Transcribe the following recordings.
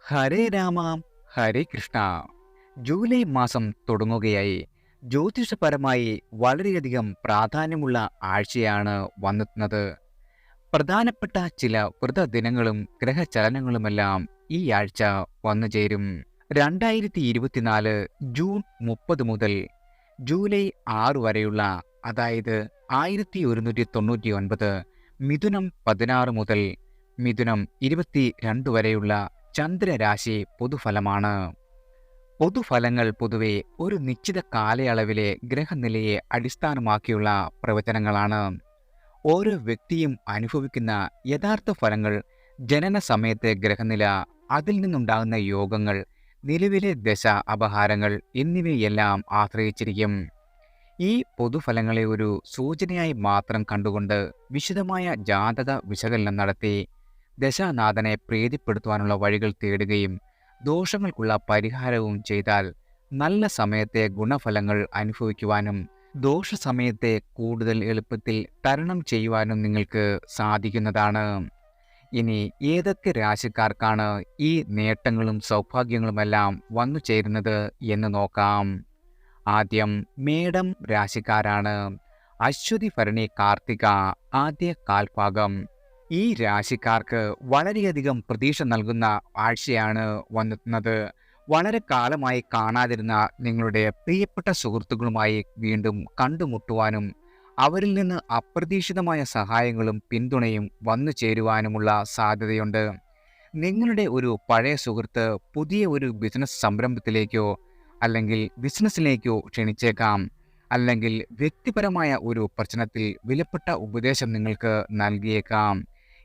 Hare Rama Hare Krishna. July മാസം തുടങ്ങുകയായി. ജ്യോതിഷപരമായി വളരെയധികം പ്രാധാന്യമുള്ള ആഴ്ചയാണ് വന്നെത്തുന്നത്. പ്രധാനപ്പെട്ട ചില വ്രതദിനങ്ങളും ഗ്രഹചലനങ്ങളുമെല്ലാം ഈ ആഴ്ച വന്നുചേരും. 2024 ജൂൺ 30 മുതൽ ജൂലൈ 6 വരെയുള്ള, അതായത് 1199 മിഥുനം 16 മുതൽ മിഥുനം 22 വരെയുള്ള ചന്ദ്രരാശി പൊതുഫലമാണ്. പൊതുഫലങ്ങൾ പൊതുവെ ഒരു നിശ്ചിത കാലയളവിലെ ഗ്രഹനിലയെ അടിസ്ഥാനമാക്കിയുള്ള പ്രവചനങ്ങളാണ്. ഓരോ വ്യക്തിയും അനുഭവിക്കുന്ന യഥാർത്ഥ ഫലങ്ങൾ ജനന സമയത്തെ ഗ്രഹനില, അതിൽ നിന്നുണ്ടാകുന്ന യോഗങ്ങൾ, നിലവിലെ ദശ അപഹാരങ്ങൾ എന്നിവയെല്ലാം ആശ്രയിച്ചിരിക്കും. ഈ പൊതുഫലങ്ങളെ ഒരു സൂചനയായി മാത്രം കണ്ടുകൊണ്ട് വിശദമായ ജാതക വിശകലനം നടത്തി ദശാനാഥനെ പ്രീതിപ്പെടുത്തുവാനുള്ള വഴികൾ തേടുകയും ദോഷങ്ങൾക്കുള്ള പരിഹാരവും ചെയ്താൽ നല്ല സമയത്തെ ഗുണഫലങ്ങൾ അനുഭവിക്കുവാനും ദോഷസമയത്തെ കൂടുതൽ എളുപ്പത്തിൽ തരണം ചെയ്യുവാനും നിങ്ങൾക്ക് സാധിക്കുന്നതാണ്. ഇനി ഏതൊക്കെ രാശിക്കാർക്കാണ് ഈ നേട്ടങ്ങളും സൗഭാഗ്യങ്ങളുമെല്ലാം വന്നു ചേരുന്നത് എന്ന് നോക്കാം. ആദ്യം മേടം രാശിക്കാരാണ്. അശ്വതി ഭരണി കാർത്തിക ആദ്യ കാൽഭാഗം. ഈ രാശിക്കാർക്ക് വളരെയധികം പ്രതീക്ഷ നൽകുന്ന ആഴ്ചയാണ് വന്നെത്തുന്നത്. വളരെ കാലമായി കാണാതിരുന്ന നിങ്ങളുടെ പ്രിയപ്പെട്ട സുഹൃത്തുക്കളുമായി വീണ്ടും കണ്ടുമുട്ടുവാനും അവരിൽ നിന്ന് അപ്രതീക്ഷിതമായ സഹായങ്ങളും പിന്തുണയും വന്നു ചേരുവാനുമുള്ള സാധ്യതയുണ്ട്. നിങ്ങളുടെ ഒരു പഴയ സുഹൃത്ത് പുതിയ ഒരു ബിസിനസ് സംരംഭത്തിലേക്കോ അല്ലെങ്കിൽ ബിസിനസ്സിലേക്കോ ക്ഷണിച്ചേക്കാം. അല്ലെങ്കിൽ വ്യക്തിപരമായ ഒരു പ്രശ്നത്തിൽ വിലപ്പെട്ട ഉപദേശം നിങ്ങൾക്ക് നൽകിയേക്കാം.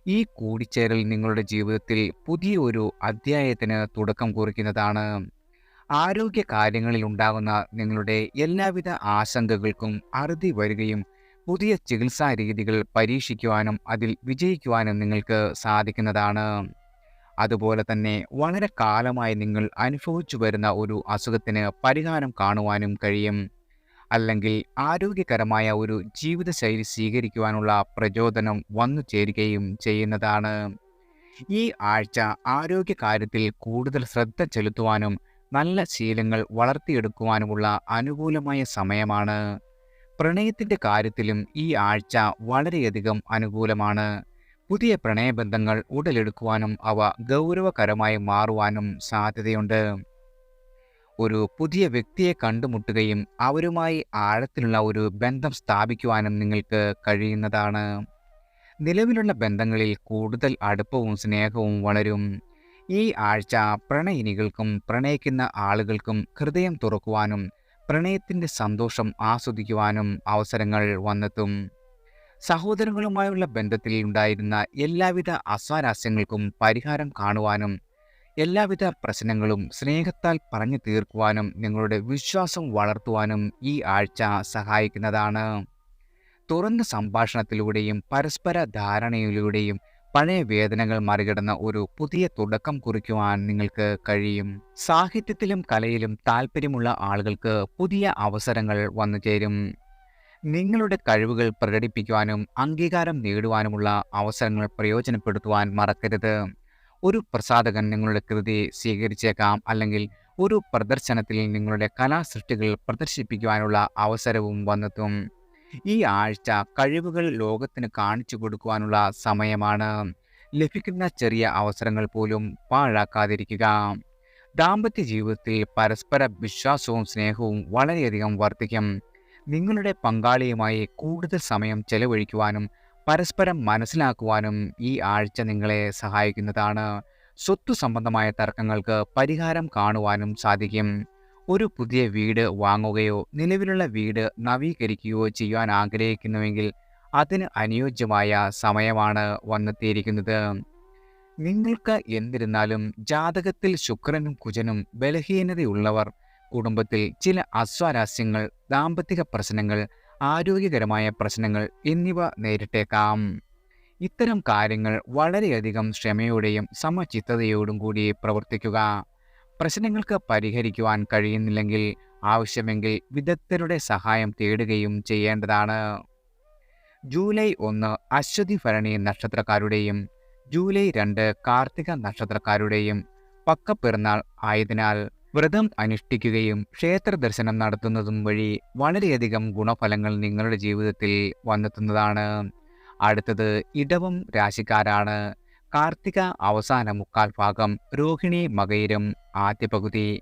ഈ കൂടിച്ചേരൽ നിങ്ങളുടെ ജീവിതത്തിൽ പുതിയ ഒരു അധ്യായത്തിന് തുടക്കം കുറിക്കുന്നതാണ്. ആരോഗ്യ കാര്യങ്ങളിൽ ഉണ്ടാകുന്ന നിങ്ങളുടെ എല്ലാവിധ ആശങ്കകൾക്കും അറുതി വരികയും പുതിയ ചികിത്സാ രീതികൾ പരീക്ഷിക്കുവാനും അതിൽ വിജയിക്കുവാനും നിങ്ങൾക്ക് സാധിക്കുന്നതാണ്. അതുപോലെ തന്നെ വളരെ കാലമായി നിങ്ങൾ അനുഭവിച്ചു വരുന്ന ഒരു അസുഖത്തിന് പരിഹാരം കാണുവാനും കഴിയും. അല്ലെങ്കിൽ ആരോഗ്യകരമായ ഒരു ജീവിതശൈലി സ്വീകരിക്കുവാനുള്ള പ്രചോദനം വന്നു ചേരുകയും ചെയ്യുന്നതാണ്. ഈ ആഴ്ച ആരോഗ്യ കാര്യത്തിൽ കൂടുതൽ ശ്രദ്ധ ചെലുത്തുവാനും നല്ല ശീലങ്ങൾ വളർത്തിയെടുക്കുവാനുമുള്ള അനുകൂലമായ സമയമാണ്. പ്രണയത്തിൻ്റെ കാര്യത്തിലും ഈ ആഴ്ച വളരെയധികം അനുകൂലമാണ്. പുതിയ പ്രണയബന്ധങ്ങൾ ഉടലെടുക്കുവാനും അവ ഗൗരവകരമായി മാറുവാനും സാധ്യതയുണ്ട്. ഒരു പുതിയ വ്യക്തിയെ കണ്ടുമുട്ടുകയും അവരുമായി ആഴത്തിലുള്ള ഒരു ബന്ധം സ്ഥാപിക്കുവാനും നിങ്ങൾക്ക് കഴിയുന്നതാണ്. നിലവിലുള്ള ബന്ധങ്ങളിൽ കൂടുതൽ അടുപ്പവും സ്നേഹവും വളരും. ഈ ആഴ്ച പ്രണയിനികൾക്കും പ്രണയിക്കുന്ന ആളുകൾക്കും ഹൃദയം തുറക്കുവാനും പ്രണയത്തിൻ്റെ സന്തോഷം ആസ്വദിക്കുവാനും അവസരങ്ങൾ വന്നെത്തും. സഹോദരങ്ങളുമായുള്ള ബന്ധത്തിൽ ഉണ്ടായിരുന്ന എല്ലാവിധ അസ്വാരസ്യങ്ങൾക്കും പരിഹാരം കാണുവാനും എല്ലാവിധ പ്രശ്നങ്ങളും സ്നേഹത്താൽ പറഞ്ഞു തീർക്കുവാനും നിങ്ങളുടെ വിശ്വാസം വളർത്തുവാനും ഈ ആഴ്ച സഹായിക്കുന്നതാണ്. തുറന്ന സംഭാഷണത്തിലൂടെയും പരസ്പര ധാരണയിലൂടെയും പഴയ വേദനകൾ മറികടന്ന ഒരു പുതിയ തുടക്കം കുറിക്കുവാൻ നിങ്ങൾക്ക് കഴിയും. സാഹിത്യത്തിലും കലയിലും താല്പര്യമുള്ള ആളുകൾക്ക് പുതിയ അവസരങ്ങൾ വന്നു ചേരും. നിങ്ങളുടെ കഴിവുകൾ പ്രകടിപ്പിക്കുവാനും അംഗീകാരം നേടുവാനുമുള്ള അവസരങ്ങൾ പ്രയോജനപ്പെടുത്തുവാൻ മറക്കരുത്. ഒരു പ്രസാധകൻ നിങ്ങളുടെ കൃതി സ്വീകരിച്ചേക്കാം. അല്ലെങ്കിൽ ഒരു പ്രദർശനത്തിൽ നിങ്ങളുടെ കലാസൃഷ്ടികൾ പ്രദർശിപ്പിക്കുവാനുള്ള അവസരവും വന്നെത്തും. ഈ ആഴ്ച കഴിവുകൾ ലോകത്തിന് കാണിച്ചു കൊടുക്കുവാനുള്ള സമയമാണ്. ലഭിക്കുന്ന ചെറിയ അവസരങ്ങൾ പോലും പാഴാക്കാതിരിക്കുക. ദാമ്പത്യ ജീവിതത്തിൽ പരസ്പര വിശ്വാസവും സ്നേഹവും വളരെയധികം വർദ്ധിക്കും. നിങ്ങളുടെ പങ്കാളിയുമായി കൂടുതൽ സമയം ചെലവഴിക്കുവാനും പരസ്പരം മനസ്സിലാക്കുവാനും ഈ ആഴ്ച നിങ്ങളെ സഹായിക്കുന്നതാണ്. സ്വത്ത് സംബന്ധമായ തർക്കങ്ങൾക്ക് പരിഹാരം കാണുവാനും സാധിക്കും. ഒരു പുതിയ വീട് വാങ്ങുകയോ നിലവിലുള്ള വീട് നവീകരിക്കുകയോ ചെയ്യാൻ ആഗ്രഹിക്കുന്നുവെങ്കിൽ അതിന് അനുയോജ്യമായ സമയമാണ് വന്നെത്തിയിരിക്കുന്നത്. നിങ്ങൾക്ക് എന്നിരുന്നാലും ജാതകത്തിൽ ശുക്രനും കുജനും ബലഹീനതയുള്ളവർ കുടുംബത്തിൽ ചില അസ്വാരസ്യങ്ങൾ, ദാമ്പത്തിക പ്രശ്നങ്ങൾ, ആരോഗ്യകരമായ പ്രശ്നങ്ങൾ എന്നിവ നേരിട്ടേക്കാം. ഇത്തരം കാര്യങ്ങൾ വളരെയധികം ക്ഷമയോടെയും സമചിത്തതയോടും കൂടി പ്രവർത്തിക്കുക. പ്രശ്നങ്ങൾക്ക് പരിഹരിക്കുവാൻ കഴിയുന്നില്ലെങ്കിൽ ആവശ്യമെങ്കിൽ വിദഗ്ധരുടെ സഹായം തേടുകയും ചെയ്യേണ്ടതാണ്. ജൂലൈ 1 അശ്വതി ഭരണി നക്ഷത്രക്കാരുടെയും ജൂലൈ 2 കാർത്തിക നക്ഷത്രക്കാരുടെയും പക്കപ്പിറന്നാൾ ആയതിനാൽ വ്രതം അനുഷ്ഠിക്കുകയും ക്ഷേത്ര ദർശനം നടത്തുന്നതും വഴി വളരെയധികം ഗുണഫലങ്ങൾ നിങ്ങളുടെ ജീവിതത്തിൽ വന്നെത്തുന്നതാണ്. അടുത്തത് ഇടവം രാശിക്കാരാണ്. കാർത്തിക അവസാന മുക്കാൽ ഭാഗം, രോഹിണി മകയിരം ആദ്യ പകുതി.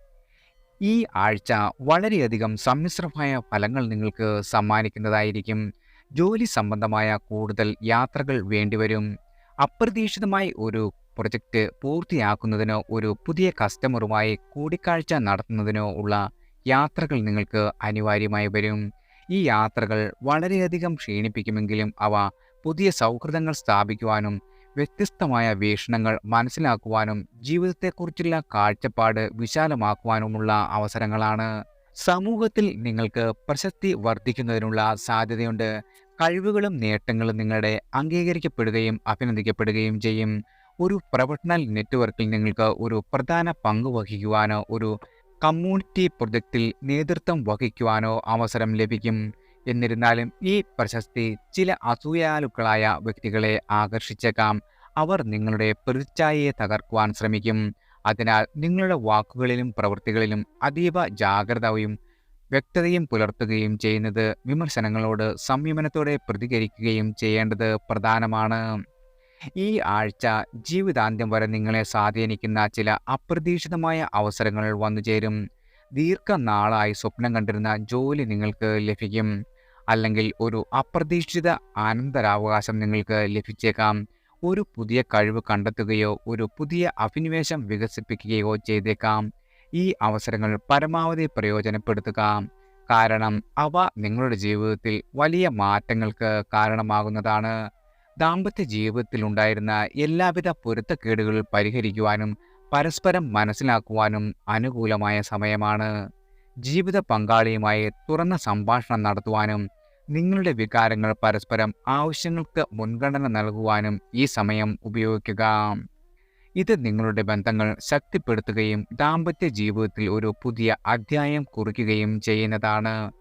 ഈ ആഴ്ച വളരെയധികം സമ്മിശ്രമായ ഫലങ്ങൾ നിങ്ങൾക്ക് സമ്മാനിക്കുന്നതായിരിക്കും. ജോലി സംബന്ധമായ കൂടുതൽ യാത്രകൾ വേണ്ടിവരും. അപ്രതീക്ഷിതമായി ഒരു പ്രൊജക്റ്റ് പൂർത്തിയാക്കുന്നതിനോ ഒരു പുതിയ കസ്റ്റമറുമായി കൂടിക്കാഴ്ച നടത്തുന്നതിനോ ഉള്ള യാത്രകൾ നിങ്ങൾക്ക് അനിവാര്യമായി വരും. ഈ യാത്രകൾ വളരെയധികം ക്ഷീണിപ്പിക്കുമെങ്കിലും അവ പുതിയ സൗഹൃദങ്ങൾ സ്ഥാപിക്കുവാനും വ്യത്യസ്തമായ വീക്ഷണങ്ങൾ മനസ്സിലാക്കുവാനും ജീവിതത്തെക്കുറിച്ചുള്ള കാഴ്ചപ്പാട് വിശാലമാക്കുവാനുമുള്ള അവസരങ്ങളാണ്. സമൂഹത്തിൽ നിങ്ങൾക്ക് പ്രശസ്തി വർദ്ധിക്കുന്നതിനുള്ള സാധ്യതയുണ്ട്. കഴിവുകളും നേട്ടങ്ങളും നിങ്ങളുടെ അംഗീകരിക്കപ്പെടുകയും അഭിനന്ദിക്കപ്പെടുകയും ചെയ്യും. ഒരു പ്രൊഫഷണൽ നെറ്റ്വർക്കിൽ നിങ്ങൾക്ക് ഒരു പ്രധാന പങ്ക് വഹിക്കുവാനോ ഒരു കമ്മ്യൂണിറ്റി പ്രൊജക്റ്റിൽ നേതൃത്വം വഹിക്കുവാനോ അവസരം ലഭിക്കും. എന്നിരുന്നാലും ഈ പ്രശസ്തി ചില അസൂയാലുക്കളായ വ്യക്തികളെ ആകർഷിച്ചേക്കാം. അവർ നിങ്ങളുടെ പ്രതിച്ഛായയെ തകർക്കുവാൻ ശ്രമിക്കും. അതിനാൽ നിങ്ങളുടെ വാക്കുകളിലും പ്രവൃത്തികളിലും അതീവ ജാഗ്രതയും വ്യക്തതയും പുലർത്തുകയും ചെയ്യുന്നത് വിമർശനങ്ങളോട് സംയമനത്തോടെ പ്രതികരിക്കുകയും ചെയ്യേണ്ടത് പ്രധാനമാണ്. ഈ ആഴ്ച ജീവിതാന്ത്യം വരെ നിങ്ങളെ സ്വാധീനിക്കുന്ന ചില അപ്രതീക്ഷിതമായ അവസരങ്ങൾ വന്നുചേരും. ദീർഘനാളായി സ്വപ്നം കണ്ടിരുന്ന ജോലി നിങ്ങൾക്ക് ലഭിക്കും. അല്ലെങ്കിൽ ഒരു അപ്രതീക്ഷിത അനന്തരാവകാശം നിങ്ങൾക്ക് ലഭിച്ചേക്കാം. ഒരു പുതിയ കഴിവ് കണ്ടെത്തുകയോ ഒരു പുതിയ അഭിനിവേശം വികസിപ്പിക്കുകയോ ചെയ്തേക്കാം. ഈ അവസരങ്ങൾ പരമാവധി പ്രയോജനപ്പെടുത്തുക. കാരണം അവ നിങ്ങളുടെ ജീവിതത്തിൽ വലിയ മാറ്റങ്ങൾക്ക് കാരണമാകുന്നതാണ്. ദാമ്പത്യ ജീവിതത്തിൽ ഉണ്ടായിരുന്ന എല്ലാവിധ പൊരുത്തക്കേടുകൾ പരിഹരിക്കുവാനും പരസ്പരം മനസ്സിലാക്കുവാനും അനുകൂലമായ സമയമാണ്. ജീവിത പങ്കാളിയുമായി തുറന്ന സംഭാഷണം നടത്തുവാനും നിങ്ങളുടെ വികാരങ്ങൾ പരസ്പരം ആവശ്യങ്ങൾക്ക് മുൻഗണന നൽകുവാനും ഈ സമയം ഉപയോഗിക്കുക. ഇത് നിങ്ങളുടെ ബന്ധങ്ങൾ ശക്തിപ്പെടുത്തുകയും ദാമ്പത്യ ജീവിതത്തിൽ ഒരു പുതിയ അധ്യായം കുറിക്കുകയും ചെയ്യുന്നതാണ്.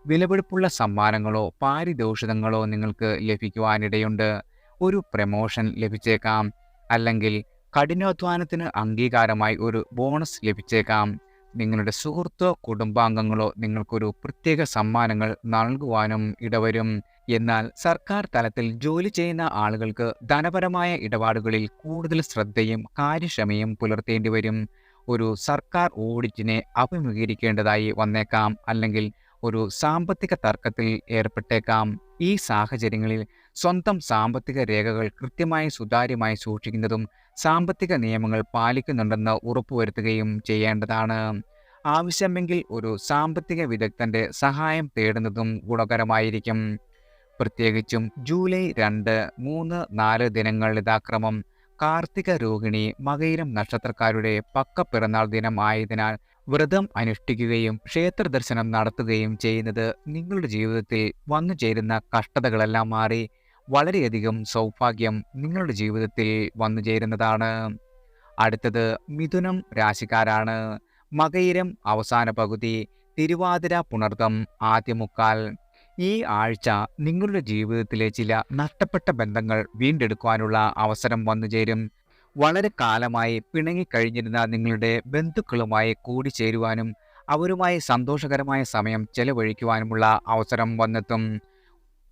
വിലപിടിപ്പുള്ള സമ്മാനങ്ങളോ പാരിതോഷികങ്ങളോ നിങ്ങൾക്ക് ലഭിക്കുവാനിടയുണ്ട്. ഒരു പ്രമോഷൻ ലഭിച്ചേക്കാം. അല്ലെങ്കിൽ കഠിനാധ്വാനത്തിന് അംഗീകാരമായി ഒരു ബോണസ് ലഭിച്ചേക്കാം. നിങ്ങളുടെ സുഹൃത്തോ കുടുംബാംഗങ്ങളോ നിങ്ങൾക്കൊരു പ്രത്യേക സമ്മാനങ്ങൾ നൽകുവാനും ഇടവരും. എന്നാൽ സർക്കാർ തലത്തിൽ ജോലി ചെയ്യുന്ന ആളുകൾക്ക് ധനപരമായ ഇടപാടുകളിൽ കൂടുതൽ ശ്രദ്ധയും കാര്യക്ഷമയും പുലർത്തേണ്ടി വരും. ഒരു സർക്കാർ ഓഡിറ്റിനെ അഭിമുഖീകരിക്കേണ്ടതായി വന്നേക്കാം. അല്ലെങ്കിൽ ഒരു സാമ്പത്തിക തർക്കത്തിൽ ഏർപ്പെട്ടേക്കാം. ഈ സാഹചര്യങ്ങളിൽ സ്വന്തം സാമ്പത്തിക രേഖകൾ കൃത്യമായി സുതാര്യമായി സൂക്ഷിക്കുന്നതും സാമ്പത്തിക നിയമങ്ങൾ പാലിക്കുന്നുണ്ടെന്ന് ഉറപ്പുവരുത്തുകയും ചെയ്യേണ്ടതാണ്. ആവശ്യമെങ്കിൽ ഒരു സാമ്പത്തിക വിദഗ്ധന്റെ സഹായം തേടുന്നതും ഗുണകരമായിരിക്കും. പ്രത്യേകിച്ചും ജൂലൈ 2, 3, 4 ദിനങ്ങൾ യഥാക്രമം കാർത്തിക, രോഹിണി, മകയിരം നക്ഷത്രക്കാരുടെ പക്കപ്പിറന്നാൾ ദിനം ആയതിനാൽ വ്രതം അനുഷ്ഠിക്കുകയും ക്ഷേത്ര ദർശനം നടത്തുകയും ചെയ്യുന്നത് നിങ്ങളുടെ ജീവിതത്തിൽ വന്നു ചേരുന്ന കഷ്ടതകളെല്ലാം മാറി വളരെയധികം സൗഭാഗ്യം നിങ്ങളുടെ ജീവിതത്തിൽ വന്നു ചേരുന്നതാണ്. അടുത്തത് മിഥുനം രാശിക്കാരാണ്. മകയിരം അവസാന പകുതി, തിരുവാതിര പുണർതം ആദ്യ മുക്കാൽ. ഈ ആഴ്ച നിങ്ങളുടെ ജീവിതത്തിലെ ചില നഷ്ടപ്പെട്ട ബന്ധങ്ങൾ വീണ്ടെടുക്കുവാനുള്ള അവസരം വന്നുചേരും. വളരെ കാലമായി പിണങ്ങിക്കഴിഞ്ഞിരുന്ന നിങ്ങളുടെ ബന്ധുക്കളുമായി കൂടിച്ചേരുവാനും അവരുമായി സന്തോഷകരമായ സമയം ചെലവഴിക്കുവാനുമുള്ള അവസരം വന്നെത്തും.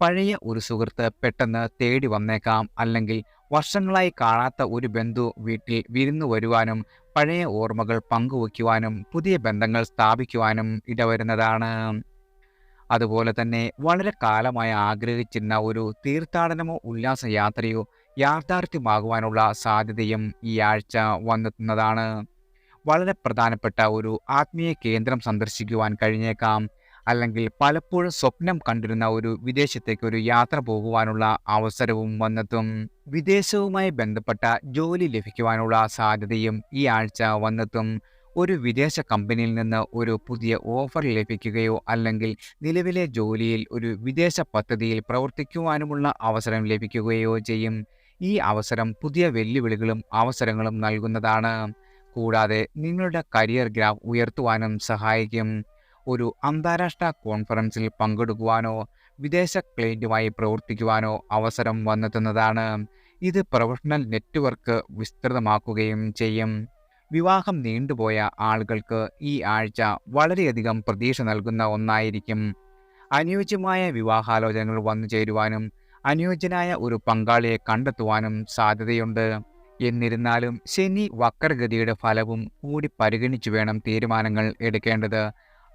പഴയ ഒരു സുഹൃത്ത് പെട്ടെന്ന് തേടി വന്നേക്കാം. അല്ലെങ്കിൽ വർഷങ്ങളായി കാണാത്ത ഒരു ബന്ധു വീട്ടിൽ വിരുന്നു വരുവാനും പഴയ ഓർമ്മകൾ പങ്കുവയ്ക്കുവാനും പുതിയ ബന്ധങ്ങൾ സ്ഥാപിക്കുവാനും ഇടവരുന്നതാണ്. അതുപോലെ തന്നെ വളരെ കാലമായി ആഗ്രഹിച്ചിരുന്ന ഒരു തീർത്ഥാടനമോ ഉല്ലാസയാത്രയോ യാഥാർത്ഥ്യമാകുവാനുള്ള സാധ്യതയും ഈ ആഴ്ച വന്നെത്തുന്നതാണ്. വളരെ പ്രധാനപ്പെട്ട ഒരു ആത്മീയ കേന്ദ്രം സന്ദർശിക്കുവാൻ കഴിഞ്ഞേക്കാം. അല്ലെങ്കിൽ പലപ്പോഴും സ്വപ്നം കണ്ടിരുന്ന ഒരു വിദേശത്തേക്ക് ഒരു യാത്ര പോകുവാനുള്ള അവസരവും വന്നെത്തും. വിദേശവുമായി ബന്ധപ്പെട്ട ജോലി ലഭിക്കുവാനുള്ള സാധ്യതയും ഈ ആഴ്ച വന്നെത്തും. ഒരു വിദേശ കമ്പനിയിൽ നിന്ന് ഒരു പുതിയ ഓഫർ ലഭിക്കുകയോ അല്ലെങ്കിൽ നിലവിലെ ജോലിയിൽ ഒരു വിദേശ പദ്ധതിയിൽ പ്രവർത്തിക്കുവാനുമുള്ള അവസരം ലഭിക്കുകയോ ചെയ്യും. ഈ അവസരം പുതിയ വെല്ലുവിളികളും അവസരങ്ങളും നൽകുന്നതാണ്. കൂടാതെ നിങ്ങളുടെ കരിയർ ഗ്രാഫ് ഉയർത്തുവാനും സഹായിക്കും. ഒരു അന്താരാഷ്ട്ര കോൺഫറൻസിൽ പങ്കെടുക്കുവാനോ വിദേശ ക്ലയൻറ്റുമായി പ്രവർത്തിക്കുവാനോ അവസരം വന്നെത്തുന്നതാണ്. ഇത് പ്രൊഫഷണൽ നെറ്റ്വർക്ക് വിസ്തൃതമാക്കുകയും ചെയ്യും. വിവാഹം നീണ്ടുപോയ ആളുകൾക്ക് ഈ ആഴ്ച വളരെയധികം പ്രതീക്ഷ നൽകുന്ന ഒന്നായിരിക്കും. അനുയോജ്യമായ വിവാഹാലോചനകൾ വന്നു ചേരുവാനും അനുയോജ്യനായ ഒരു പങ്കാളിയെ കണ്ടെത്തുവാനും സാധ്യതയുണ്ട്. എന്നിരുന്നാലും ശനി വക്രഗതിയുടെ ഫലവും കൂടി പരിഗണിച്ചു വേണം തീരുമാനങ്ങൾ എടുക്കേണ്ടത്.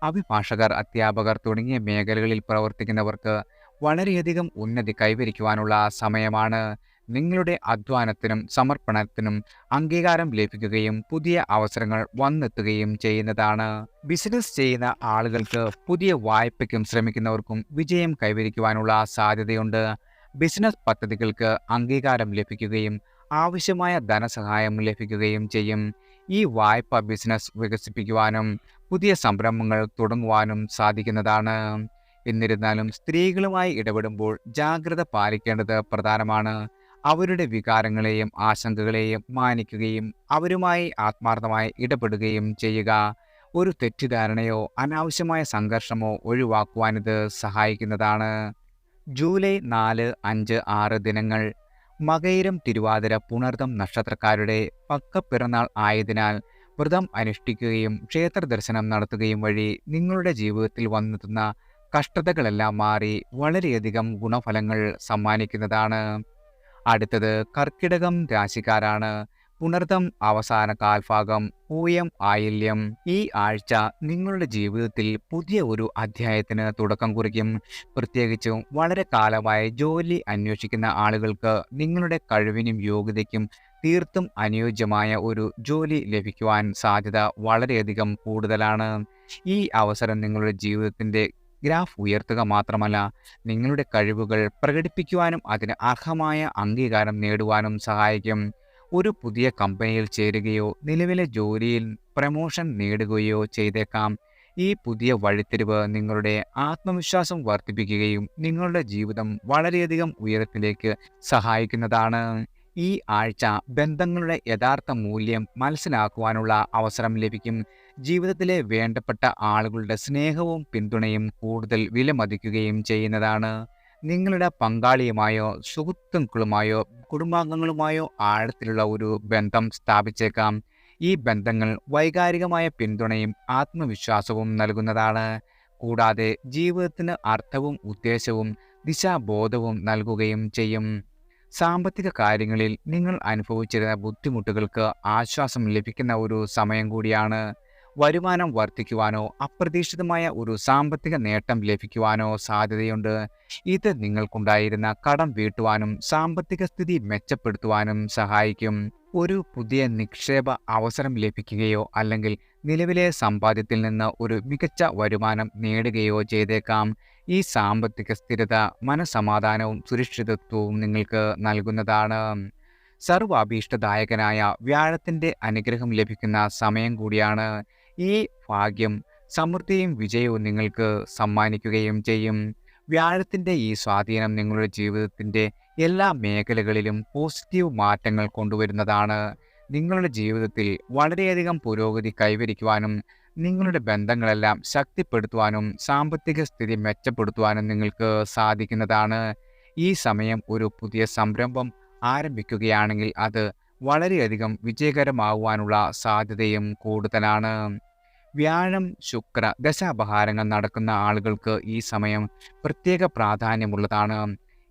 അഭിഭാഷകർ, അധ്യാപകർ തുടങ്ങിയ മേഖലകളിൽ പ്രവർത്തിക്കുന്നവർക്ക് വളരെയധികം ഉന്നതി കൈവരിക്കുവാനുള്ള സമയമാണ്. നിങ്ങളുടെ അധ്വാനത്തിനും സമർപ്പണത്തിനും അംഗീകാരം ലഭിക്കുകയും പുതിയ അവസരങ്ങൾ വന്നെത്തുകയും ചെയ്യുന്നതാണ്. ബിസിനസ് ചെയ്യുന്ന ആളുകൾക്ക് പുതിയ വായ്പയ്ക്കും ശ്രമിക്കുന്നവർക്കും വിജയം കൈവരിക്കുവാനുള്ള സാധ്യതയുണ്ട്. ബിസിനസ് പദ്ധതികൾക്ക് അംഗീകാരം ലഭിക്കുകയും ആവശ്യമായ ധനസഹായം ലഭിക്കുകയും ചെയ്യും. ഈ വായ്പ ബിസിനസ് വികസിപ്പിക്കുവാനും പുതിയ സംരംഭങ്ങൾ തുടങ്ങുവാനും സാധിക്കുന്നതാണ്. എന്നിരുന്നാലും സ്ത്രീകളുമായി ഇടപെടുമ്പോൾ ജാഗ്രത പാലിക്കേണ്ടത് പ്രധാനമാണ്. അവരുടെ വികാരങ്ങളെയും ആശങ്കകളെയും മാനിക്കുകയും അവരുമായി ആത്മാർത്ഥമായി ഇടപെടുകയും ചെയ്യുക. ഒരു തെറ്റിദ്ധാരണയോ അനാവശ്യമായ സംഘർഷമോ ഒഴിവാക്കുവാനിത് സഹായിക്കുന്നതാണ്. ജൂലൈ 4, 5, 6 ദിനങ്ങൾ മകയിരം, തിരുവാതിര, പുണർതം നക്ഷത്രക്കാരുടെ പക്കപ്പിറന്നാൾ ആയതിനാൽ വ്രതം അനുഷ്ഠിക്കുകയും ക്ഷേത്ര ദർശനം നടത്തുകയും വഴി നിങ്ങളുടെ ജീവിതത്തിൽ വന്നെത്തുന്ന കഷ്ടതകളെല്ലാം മാറി വളരെയധികം ഗുണഫലങ്ങൾ സമ്മാനിക്കുന്നതാണ്. അടുത്തത് കർക്കിടകം രാശിക്കാരാണ്. പുണർതം അവസാന കാൽഭാഗം, പൂയം, ആയില്യം. ഈ ആഴ്ച നിങ്ങളുടെ ജീവിതത്തിൽ പുതിയ ഒരു അധ്യായത്തിന് തുടക്കം കുറിക്കും. പ്രത്യേകിച്ചും വളരെ കാലമായി ജോലി അന്വേഷിക്കുന്ന ആളുകൾക്ക് നിങ്ങളുടെ കഴിവിനും യോഗ്യതയ്ക്കും തീർത്തും അനുയോജ്യമായ ഒരു ജോലി ലഭിക്കുവാൻ സാധ്യത വളരെയധികം കൂടുതലാണ്. ഈ അവസരം നിങ്ങളുടെ ജീവിതത്തിൻ്റെ ഗ്രാഫ് ഉയർത്തുക മാത്രമല്ല, നിങ്ങളുടെ കഴിവുകൾ പ്രകടിപ്പിക്കുവാനും അതിന് അർഹമായ അംഗീകാരം നേടുവാനും സഹായിക്കും. ഒരു പുതിയ കമ്പനിയിൽ ചേരുകയോ നിലവിലെ ജോലിയിൽ പ്രമോഷൻ നേടുകയോ ചെയ്തേക്കാം. ഈ പുതിയ വഴിത്തിരിവ് നിങ്ങളുടെ ആത്മവിശ്വാസം വർദ്ധിപ്പിക്കുകയും നിങ്ങളുടെ ജീവിതം വളരെയധികം ഉയരത്തിലേക്ക് സഹായിക്കുന്നതാണ്. ഈ ആഴ്ച ബന്ധങ്ങളുടെ യഥാർത്ഥ മൂല്യം മനസ്സിലാക്കുവാനുള്ള അവസരം ലഭിക്കും. ജീവിതത്തിലെ വേണ്ടപ്പെട്ട ആളുകളുടെ സ്നേഹവും പിന്തുണയും കൂടുതൽ വിലമതിക്കുകയും ചെയ്യുന്നതാണ്. നിങ്ങളുടെ പങ്കാളിയുമായോ സുഹൃത്തുക്കളുമായോ കുടുംബാംഗങ്ങളുമായോ ആഴത്തിലുള്ള ഒരു ബന്ധം സ്ഥാപിച്ചേക്കാം. ഈ ബന്ധങ്ങൾ വൈകാരികമായ പിന്തുണയും ആത്മവിശ്വാസവും നൽകുന്നതാണ്. കൂടാതെ ജീവിതത്തിന് അർത്ഥവും ഉദ്ദേശവും ദിശാബോധവും നൽകുകയും ചെയ്യും. സാമ്പത്തിക കാര്യങ്ങളിൽ നിങ്ങൾ അനുഭവിച്ചിരുന്ന ബുദ്ധിമുട്ടുകൾക്ക് ആശ്വാസം ലഭിക്കുന്ന ഒരു സമയം കൂടിയാണ്. വരുമാനം വർദ്ധിക്കുവാനോ അപ്രതീക്ഷിതമായ ഒരു സാമ്പത്തിക നേട്ടം ലഭിക്കുവാനോ സാധ്യതയുണ്ട്. ഇത് നിങ്ങൾക്കുണ്ടായിരുന്ന കടം വീട്ടുവാനും സാമ്പത്തിക സ്ഥിതി മെച്ചപ്പെടുത്തുവാനും സഹായിക്കും. ഒരു പുതിയ നിക്ഷേപ അവസരം ലഭിക്കുകയോ അല്ലെങ്കിൽ നിലവിലെ സമ്പാദ്യത്തിൽ നിന്ന് ഒരു മികച്ച വരുമാനം നേടുകയോ ചെയ്തേക്കാം. ഈ സാമ്പത്തിക സ്ഥിരത മനസ്സമാധാനവും സുരക്ഷിതത്വവും നിങ്ങൾക്ക് നൽകുന്നതാണ്. സർവാഭീഷ്ടദായകനായ വ്യാഴത്തിൻ്റെ അനുഗ്രഹം ലഭിക്കുന്ന സമയം കൂടിയാണ്. ഈ ഭാഗ്യം സമൃദ്ധിയും വിജയവും നിങ്ങൾക്ക് സമ്മാനിക്കുകയും ചെയ്യും. വ്യാഴത്തിൻ്റെ ഈ സ്വാധീനം നിങ്ങളുടെ ജീവിതത്തിൻ്റെ എല്ലാ മേഖലകളിലും പോസിറ്റീവ് മാറ്റങ്ങൾ കൊണ്ടുവരുന്നതാണ്. നിങ്ങളുടെ ജീവിതത്തിൽ വളരെയധികം പുരോഗതി കൈവരിക്കുവാനും നിങ്ങളുടെ ബന്ധങ്ങളെല്ലാം ശക്തിപ്പെടുത്തുവാനും സാമ്പത്തിക സ്ഥിതി മെച്ചപ്പെടുത്തുവാനും നിങ്ങൾക്ക് സാധിക്കുന്നതാണ്. ഈ സമയം ഒരു പുതിയ സംരംഭം ആരംഭിക്കുകയാണെങ്കിൽ അത് വളരെയധികം വിജയകരമാകുവാനുള്ള സാധ്യതയും കൂടുതലാണ്. വ്യാഴം, ശുക്ര ദശാപഹാരങ്ങൾ നടക്കുന്ന ആളുകൾക്ക് ഈ സമയം പ്രത്യേക പ്രാധാന്യമുള്ളതാണ്.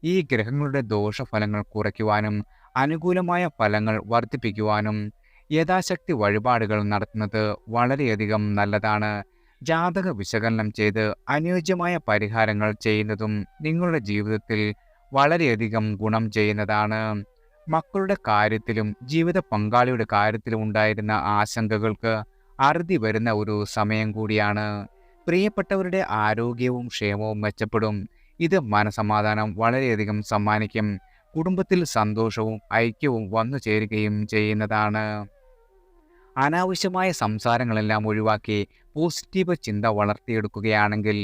ഈ ഗ്രഹങ്ങളുടെ ദോഷഫലങ്ങൾ കുറയ്ക്കുവാനും അനുകൂലമായ ഫലങ്ങൾ വർദ്ധിപ്പിക്കുവാനും യഥാശക്തി വഴിപാടുകൾ നടത്തുന്നത് വളരെയധികം നല്ലതാണ്. ജാതക വിശകലനം ചെയ്ത് അനുയോജ്യമായ പരിഹാരങ്ങൾ ചെയ്യുന്നതും നിങ്ങളുടെ ജീവിതത്തിൽ വളരെയധികം ഗുണം ചെയ്യുന്നതാണ്. മക്കളുടെ കാര്യത്തിലും ജീവിത പങ്കാളിയുടെ കാര്യത്തിലും ഉണ്ടായിരുന്ന ആശങ്കകൾക്ക് അറുതി വരുന്ന ഒരു സമയം കൂടിയാണ്. പ്രിയപ്പെട്ടവരുടെ ആരോഗ്യവും ക്ഷേമവും മെച്ചപ്പെടും. ഇത് മനസമാധാനം വളരെയധികം സമ്മാനിക്കും. കുടുംബത്തിൽ സന്തോഷവും ഐക്യവും വന്നു ചേരുകയും ചെയ്യുന്നതാണ്. അനാവശ്യമായ സംസാരങ്ങളെല്ലാം ഒഴിവാക്കി പോസിറ്റീവ് ചിന്ത വളർത്തിയെടുക്കുകയാണെങ്കിൽ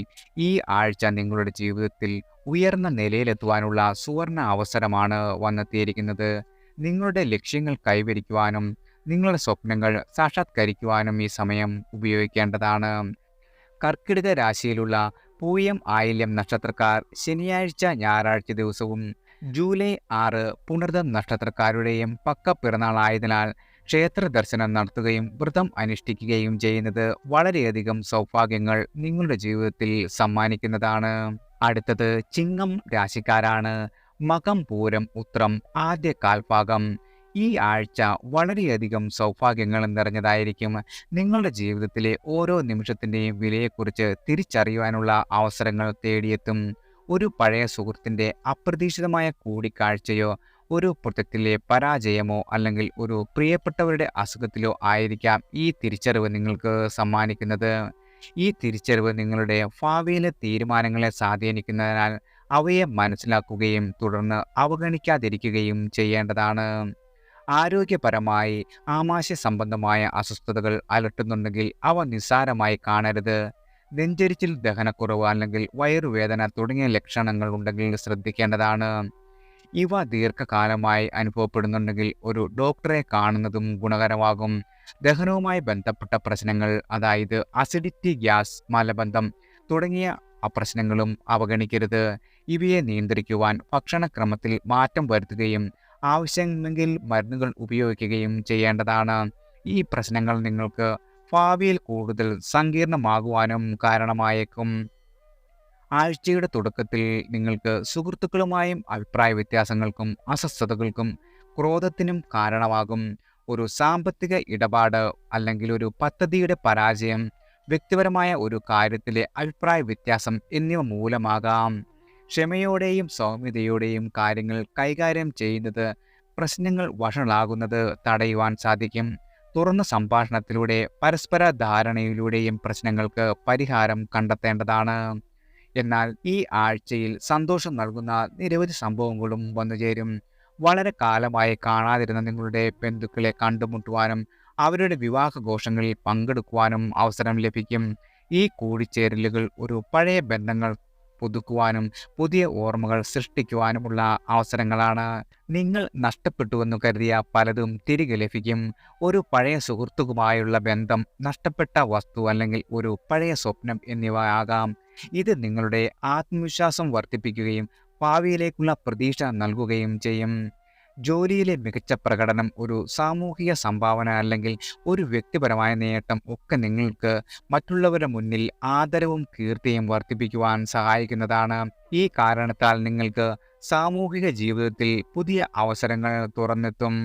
ഈ ആഴ്ച നിങ്ങളുടെ ജീവിതത്തിൽ ഉയർന്ന നിലയിലെത്തുവാനുള്ള സുവർണ അവസരമാണ് വന്നെത്തിയിരിക്കുന്നത്. നിങ്ങളുടെ ലക്ഷ്യങ്ങൾ കൈവരിക്കുവാനും നിങ്ങളുടെ സ്വപ്നങ്ങൾ സാക്ഷാത്കരിക്കുവാനും ഈ സമയം ഉപയോഗിക്കേണ്ടതാണ്. കർക്കിടക രാശിയിലുള്ള പൂയം, ആയില്യം നക്ഷത്രക്കാർ ശനിയാഴ്ച, ഞായറാഴ്ച ദിവസവും ജൂലൈ 6 പുണർതം നക്ഷത്രക്കാരുടെയും പക്ക പിറന്നാളായതിനാൽ ക്ഷേത്ര ദർശനം നടത്തുകയും വ്രതം അനുഷ്ഠിക്കുകയും ചെയ്യുന്നത് വളരെയധികം സൗഭാഗ്യങ്ങൾ നിങ്ങളുടെ ജീവിതത്തിൽ സമ്മാനിക്കുന്നതാണ്. അടുത്തത് ചിങ്ങം രാശിക്കാരാണ്. മകം പൂരം ഉത്രം ആദ്യ കാൽഭാഗം. ഈ ആഴ്ച വളരെയധികം സൗഭാഗ്യങ്ങൾ നിറഞ്ഞതായിരിക്കും. നിങ്ങളുടെ ജീവിതത്തിലെ ഓരോ നിമിഷത്തിൻ്റെയും വിലയെക്കുറിച്ച് തിരിച്ചറിയുവാനുള്ള അവസരങ്ങൾ തേടിയെത്തും. ഒരു പഴയ സുഹൃത്തിൻ്റെ അപ്രതീക്ഷിതമായ കൂടിക്കാഴ്ചയോ ഒരു പ്രൊജക്റ്റിലെ പരാജയമോ അല്ലെങ്കിൽ ഒരു പ്രിയപ്പെട്ടവരുടെ അസുഖത്തിലോ ആയിരിക്കാം ഈ തിരിച്ചറിവ് നിങ്ങൾക്ക് സമ്മാനിക്കുന്നത്. ഈ തിരിച്ചറിവ് നിങ്ങളുടെ ഭാവിയിലെ തീരുമാനങ്ങളെ സ്വാധീനിക്കുന്നതിനാൽ അവയെ മനസ്സിലാക്കുകയും തുടർന്ന് അവഗണിക്കാതിരിക്കുകയും ചെയ്യേണ്ടതാണ്. ആരോഗ്യപരമായി ആമാശയ സംബന്ധമായ അസ്വസ്ഥതകൾ അലട്ടുന്നുണ്ടെങ്കിൽ അവ നിസ്സാരമായി കാണരുത്. നെഞ്ചരിച്ചിൽ, ദഹനക്കുറവ് അല്ലെങ്കിൽ വയറുവേദന തുടങ്ങിയ ലക്ഷണങ്ങൾ ഉണ്ടെങ്കിൽ ശ്രദ്ധിക്കേണ്ടതാണ്. ഇവ ദീർഘകാലമായി അനുഭവപ്പെടുന്നുണ്ടെങ്കിൽ ഒരു ഡോക്ടറെ കാണുന്നതും ഗുണകരമാകും. ദഹനവുമായി ബന്ധപ്പെട്ട പ്രശ്നങ്ങൾ, അതായത് അസിഡിറ്റി, ഗ്യാസ്, മലബന്ധം തുടങ്ങിയ പ്രശ്നങ്ങളും അവഗണിക്കരുത്. ഇവയെ നിയന്ത്രിക്കുവാൻ ഭക്ഷണക്രമത്തിൽ മാറ്റം വരുത്തുകയും ആവശ്യമെങ്കിൽ മരുന്നുകൾ ഉപയോഗിക്കുകയും ചെയ്യേണ്ടതാണ്. ഈ പ്രശ്നങ്ങൾ നിങ്ങൾക്ക് ഭാവിയിൽ കൂടുതൽ സങ്കീർണമാകുവാനും കാരണമായേക്കും. ആഴ്ചയുടെ തുടക്കത്തിൽ നിങ്ങൾക്ക് സുഹൃത്തുക്കളുമായും അഭിപ്രായ വ്യത്യാസങ്ങൾക്കും അസ്വസ്ഥതകൾക്കും ക്രോധത്തിനും കാരണമാകും. ഒരു സാമ്പത്തിക ഇടപാട് അല്ലെങ്കിൽ ഒരു പദ്ധതിയുടെ പരാജയം, വ്യക്തിപരമായ ഒരു കാര്യത്തിലെ അഭിപ്രായ വ്യത്യാസം എന്നിവ മൂലമാകാം. ക്ഷമയോടെയും സൗമ്യതയോടെയും കാര്യങ്ങൾ കൈകാര്യം ചെയ്യുന്നത് പ്രശ്നങ്ങൾ വഷളാകുന്നത് തടയുവാൻ സാധിക്കും. തുറന്ന സംഭാഷണത്തിലൂടെ പരസ്പര ധാരണയിലൂടെയും പ്രശ്നങ്ങൾക്ക് പരിഹാരം കണ്ടെത്തേണ്ടതാണ്. എന്നാൽ ഈ ആഴ്ചയിൽ സന്തോഷം നൽകുന്ന നിരവധി സംഭവങ്ങളും വന്നുചേരും. വളരെ കാലമായി കാണാതിരുന്ന നിങ്ങളുടെ ബന്ധുക്കളെ കണ്ടുമുട്ടുവാനും അവരുടെ വിവാഹഘോഷങ്ങളിൽ പങ്കെടുക്കുവാനും അവസരം ലഭിക്കും. ഈ കൂടിച്ചേരലുകൾ ഒരു പഴയ ബന്ധങ്ങൾ പുതുക്കുവാനും പുതിയ ഓർമ്മകൾ സൃഷ്ടിക്കുവാനുമുള്ള അവസരങ്ങളാണ്. നിങ്ങൾ നഷ്ടപ്പെട്ടുവെന്ന് കരുതിയ പലതും തിരികെ ലഭിക്കും. ഒരു പഴയ സുഹൃത്തുക്കുമായുള്ള ബന്ധം, നഷ്ടപ്പെട്ട വസ്തു അല്ലെങ്കിൽ ഒരു പഴയ സ്വപ്നം എന്നിവ ആകാം. ഇത് നിങ്ങളുടെ ആത്മവിശ്വാസം വർദ്ധിപ്പിക്കുകയും ഭാവിയിലേക്കുള്ള പ്രതീക്ഷ നൽകുകയും ചെയ്യും. ജോലിയിലെ മികച്ച പ്രകടനം, ഒരു സാമൂഹിക സംഭാവന അല്ലെങ്കിൽ ഒരു വ്യക്തിപരമായ നേട്ടം ഒക്കെ നിങ്ങൾക്ക് മറ്റുള്ളവരുടെ മുന്നിൽ ആദരവും കീർത്തിയും വർദ്ധിപ്പിക്കുവാൻ സഹായിക്കുന്നതാണ്. ഈ കാരണത്താൽ നിങ്ങൾക്ക് സാമൂഹിക ജീവിതത്തിൽ പുതിയ അവസരങ്ങൾ തുറന്നെത്തും.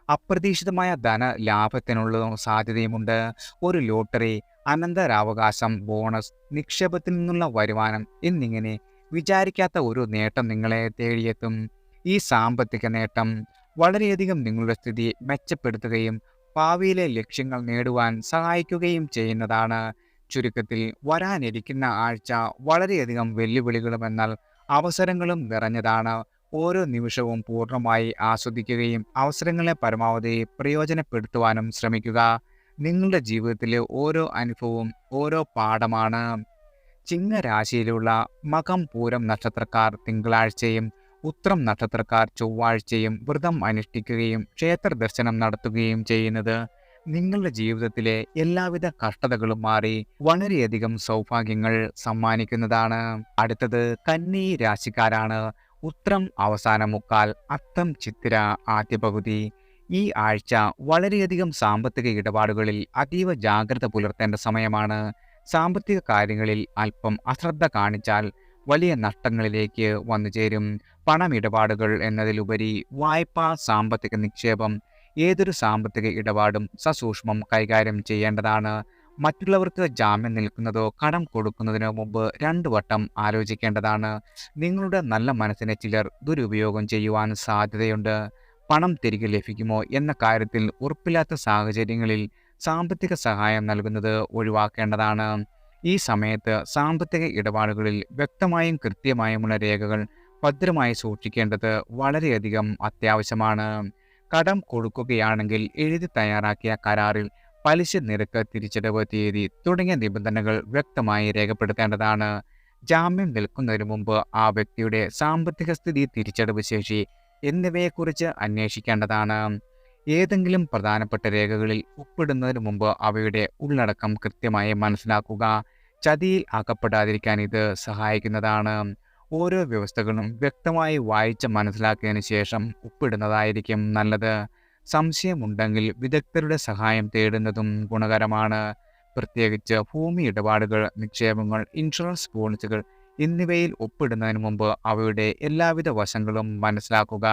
അപ്രതീക്ഷിതമായ ധന ലാഭത്തിനുള്ള സാധ്യതയുമുണ്ട്. ഒരു ലോട്ടറി, അനന്തരാവകാശം, ബോണസ്, നിക്ഷേപത്തിൽ നിന്നുള്ള വരുമാനം എന്നിങ്ങനെ വിചാരിക്കാത്ത ഒരു നേട്ടം നിങ്ങളെ തേടിയെത്തും. ഈ സാമ്പത്തിക നേട്ടം വളരെയധികം നിങ്ങളുടെ സ്ഥിതി മെച്ചപ്പെടുത്തുകയും ഭാവിയിലെ ലക്ഷ്യങ്ങൾ നേടുവാൻ സഹായിക്കുകയും ചെയ്യുന്നതാണ്. ചുരുക്കത്തിൽ, വരാനിരിക്കുന്ന ആഴ്ച വളരെയധികം വെല്ലുവിളികളും എന്നാൽ അവസരങ്ങളും നിറഞ്ഞതാണ്. ഓരോ നിമിഷവും പൂർണ്ണമായി ആസ്വദിക്കുകയും അവസരങ്ങളെ പരമാവധി പ്രയോജനപ്പെടുത്തുവാനും ശ്രമിക്കുക. നിങ്ങളുടെ ജീവിതത്തിലെ ഓരോ അനുഭവവും ഓരോ പാഠമാണ്. ചിങ്ങരാശിയിലുള്ള മകം പൂരം നക്ഷത്രക്കാർ തിങ്കളാഴ്ചയും ഉത്രം നക്ഷത്രക്കാർ ചൊവ്വാഴ്ചയും വ്രതം അനുഷ്ഠിക്കുകയും ക്ഷേത്ര ദർശനം നടത്തുകയും ചെയ്യുന്നത് നിങ്ങളുടെ ജീവിതത്തിലെ എല്ലാവിധ കഷ്ടതകളും മാറി വളരെയധികം സൗഭാഗ്യങ്ങൾ സമ്മാനിക്കുന്നതാണ്. അടുത്തത് കന്നി രാശിക്കാരാണ്. ഉത്രം അവസാന മുക്കാൽ, അത്തം ചിത്തിര ആദ്യ പകുതി. ഈ ആഴ്ച വളരെയധികം സാമ്പത്തിക ഇടപാടുകളിൽ അതീവ ജാഗ്രത പുലർത്തേണ്ട സമയമാണ്. സാമ്പത്തിക കാര്യങ്ങളിൽ അല്പം അശ്രദ്ധ കാണിച്ചാൽ വലിയ നഷ്ടങ്ങളിലേക്ക് വന്നുചേരും. പണമിടപാടുകൾ എന്നതിലുപരി വായ്പ, സാമ്പത്തിക നിക്ഷേപം, ഏതൊരു സാമ്പത്തിക ഇടപാടും സസൂക്ഷ്മം കൈകാര്യം ചെയ്യേണ്ടതാണ്. മറ്റുള്ളവർക്ക് ജാമ്യം നിൽക്കുന്നതോ കടം കൊടുക്കുന്നതിനോ മുമ്പ് 2 വട്ടം ആലോചിക്കേണ്ടതാണ്. നിങ്ങളുടെ നല്ല മനസ്സിനെ ചിലർ ദുരുപയോഗം ചെയ്യുവാൻ സാധ്യതയുണ്ട്. പണം തിരികെ ലഭിക്കുമോ എന്ന കാര്യത്തിൽ ഉറപ്പില്ലാത്ത സാഹചര്യങ്ങളിൽ സാമ്പത്തിക സഹായം നൽകുന്നത് ഒഴിവാക്കേണ്ടതാണ്. ഈ സമയത്ത് സാമ്പത്തിക ഇടപാടുകളിൽ വ്യക്തമായും കൃത്യമായുമുള്ള രേഖകൾ ഭദ്രമായി സൂക്ഷിക്കേണ്ടത് വളരെയധികം അത്യാവശ്യമാണ്. കടം കൊടുക്കുകയാണെങ്കിൽ എഴുതി തയ്യാറാക്കിയ കരാറിൽ പലിശ നിരക്ക്, തിരിച്ചടവ് തീയതി തുടങ്ങിയ നിബന്ധനകൾ വ്യക്തമായി രേഖപ്പെടുത്തേണ്ടതാണ്. ജാമ്യം നിൽക്കുന്നതിന് മുമ്പ് ആ വ്യക്തിയുടെ സാമ്പത്തിക സ്ഥിതി, തിരിച്ചടവ് ശേഷി എന്നിവയെക്കുറിച്ച് അന്വേഷിക്കേണ്ടതാണ്. ഏതെങ്കിലും പ്രധാനപ്പെട്ട രേഖകളിൽ ഒപ്പിടുന്നതിന് മുമ്പ് അവയുടെ ഉള്ളടക്കം കൃത്യമായി മനസ്സിലാക്കുക. ചതിയിൽ അകപ്പെടാതിരിക്കാൻ ഇത് സഹായിക്കുന്നതാണ്. ഓരോ വ്യവസ്ഥകളും വ്യക്തമായി വായിച്ച് മനസ്സിലാക്കിയതിന് ശേഷം ഒപ്പിടുന്നതായിരിക്കും നല്ലത്. സംശയമുണ്ടെങ്കിൽ വിദഗ്ധരുടെ സഹായം തേടുന്നതും ഗുണകരമാണ്. പ്രത്യേകിച്ച് ഭൂമി ഇടപാടുകൾ, നിക്ഷേപങ്ങൾ, ഇൻഷുറൻസ് പോളിസികൾ എന്നിവയിൽ ഒപ്പിടുന്നതിന് മുമ്പ് അവയുടെ എല്ലാവിധ വശങ്ങളും മനസ്സിലാക്കുക.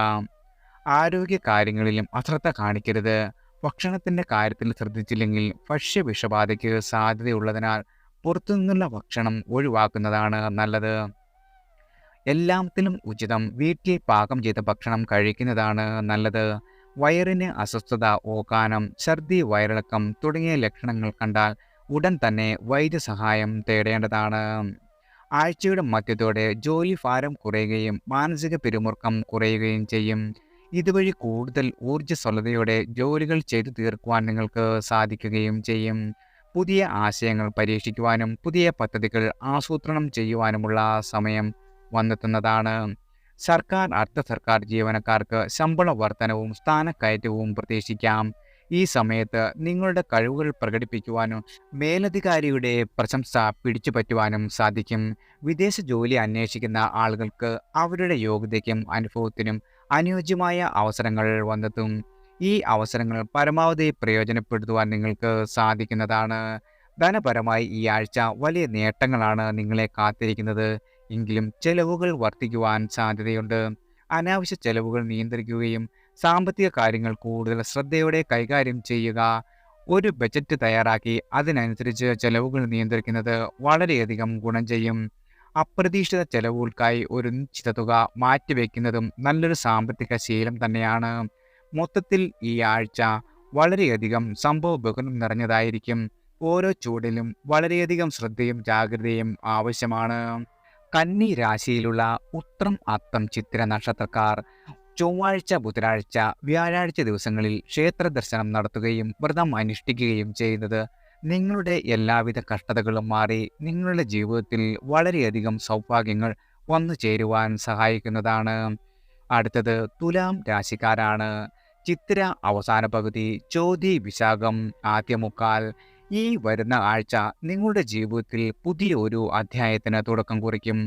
ആരോഗ്യ കാര്യങ്ങളിലും അശ്രദ്ധ കാണിക്കരുത്. ഭക്ഷണത്തിന്റെ കാര്യത്തിൽ ശ്രദ്ധിച്ചില്ലെങ്കിൽ ഭക്ഷ്യവിഷബാധയ്ക്ക് സാധ്യതയുള്ളതിനാൽ പുറത്തുനിന്നുള്ള ഭക്ഷണം ഒഴിവാക്കുന്നതാണ് നല്ലത്. എല്ലാത്തിലും ഉചിതം വീട്ടിൽ പാകം ചെയ്ത ഭക്ഷണം കഴിക്കുന്നതാണ് നല്ലത്. വയറിന് അസ്വസ്ഥത, ഓക്കാനം, ഛർദി, വയറിളക്കം തുടങ്ങിയ ലക്ഷണങ്ങൾ കണ്ടാൽ ഉടൻ തന്നെ വൈദ്യസഹായം തേടേണ്ടതാണ്. ആഴ്ചയുടെ മധ്യത്തോടെ ജോലി ഭാരം കുറയുകയും മാനസിക പിരിമുറുക്കം കുറയുകയും ചെയ്യും. ഇതുവഴി കൂടുതൽ ഊർജ്ജസ്വലതയോടെ ജോലികൾ ചെയ്തു തീർക്കുവാൻ നിങ്ങൾക്ക് സാധിക്കുകയും ചെയ്യും. പുതിയ ആശയങ്ങൾ പരീക്ഷിക്കുവാനും പുതിയ പദ്ധതികൾ ആസൂത്രണം ചെയ്യുവാനുമുള്ള സമയം വന്നെത്തുന്നതാണ്. സർക്കാർ, അർദ്ധ സർക്കാർ ജീവനക്കാർക്ക് ശമ്പള വർധനവും സ്ഥാനക്കയറ്റവും പ്രതീക്ഷിക്കാം. ഈ സമയത്ത് നിങ്ങളുടെ കഴിവുകൾ പ്രകടിപ്പിക്കുവാനും മേലധികാരിയുടെ പ്രശംസ പിടിച്ചുപറ്റുവാനും സാധിക്കും. വിദേശ ജോലി അന്വേഷിക്കുന്ന ആളുകൾക്ക് അവരുടെ യോഗ്യതയ്ക്കും അനുഭവത്തിനും അനുയോജ്യമായ അവസരങ്ങൾ വന്നെത്തും. ഈ അവസരങ്ങൾ പരമാവധി പ്രയോജനപ്പെടുത്തുവാൻ നിങ്ങൾക്ക് സാധിക്കുന്നതാണ്. ധനപരമായി ഈ ആഴ്ച വലിയ നേട്ടങ്ങളാണ് നിങ്ങളെ കാത്തിരിക്കുന്നത്. എങ്കിലും ചെലവുകൾ വർദ്ധിക്കുവാൻ സാധ്യതയുണ്ട്. അനാവശ്യ ചെലവുകൾ നിയന്ത്രിക്കുകയും സാമ്പത്തിക കാര്യങ്ങൾ കൂടുതൽ ശ്രദ്ധയോടെ കൈകാര്യം ചെയ്യുക. ഒരു ബജറ്റ് തയ്യാറാക്കി അതിനനുസരിച്ച് ചെലവുകൾ നിയന്ത്രിക്കുന്നത് വളരെയധികം ഗുണം ചെയ്യും. അപ്രതീക്ഷിത ചെലവുകൾക്കായി ഒരു നിശ്ചിത തുക മാറ്റിവെക്കുന്നതും നല്ലൊരു സാമ്പത്തിക ശീലം തന്നെയാണ്. മൊത്തത്തിൽ ഈ ആഴ്ച വളരെയധികം സംഭവബഹുലം നിറഞ്ഞതായിരിക്കും. ഓരോ ചൂടിലും വളരെയധികം ശ്രദ്ധയും ജാഗ്രതയും ആവശ്യമാണ്. കന്നി രാശിയിലുള്ള ഉത്രം, അത്തം, ചിത്തിര നക്ഷത്രക്കാർ ചൊവ്വാഴ്ച, ബുധനാഴ്ച, വ്യാഴാഴ്ച ദിവസങ്ങളിൽ ക്ഷേത്ര ദർശനം നടത്തുകയും വ്രതം അനുഷ്ഠിക്കുകയും ചെയ്യുന്നത് നിങ്ങളുടെ എല്ലാവിധ കഷ്ടതകളും മാറി നിങ്ങളുടെ ജീവിതത്തിൽ വളരെയധികം സൗഭാഗ്യങ്ങൾ വന്നു ചേരുവാൻ സഹായിക്കുന്നതാണ്. അടുത്തത് തുലാം രാശിക്കാരാണ്. ചിത്തിര അവസാന പകുതി, ചോതി, വിശാഖം ആദ്യമുക്കാൽ. ഈ വരുന്ന ആഴ്ച നിങ്ങളുടെ ജീവിതത്തിൽ പുതിയ ഒരു അധ്യായത്തിന് തുടക്കം കുറിക്കും.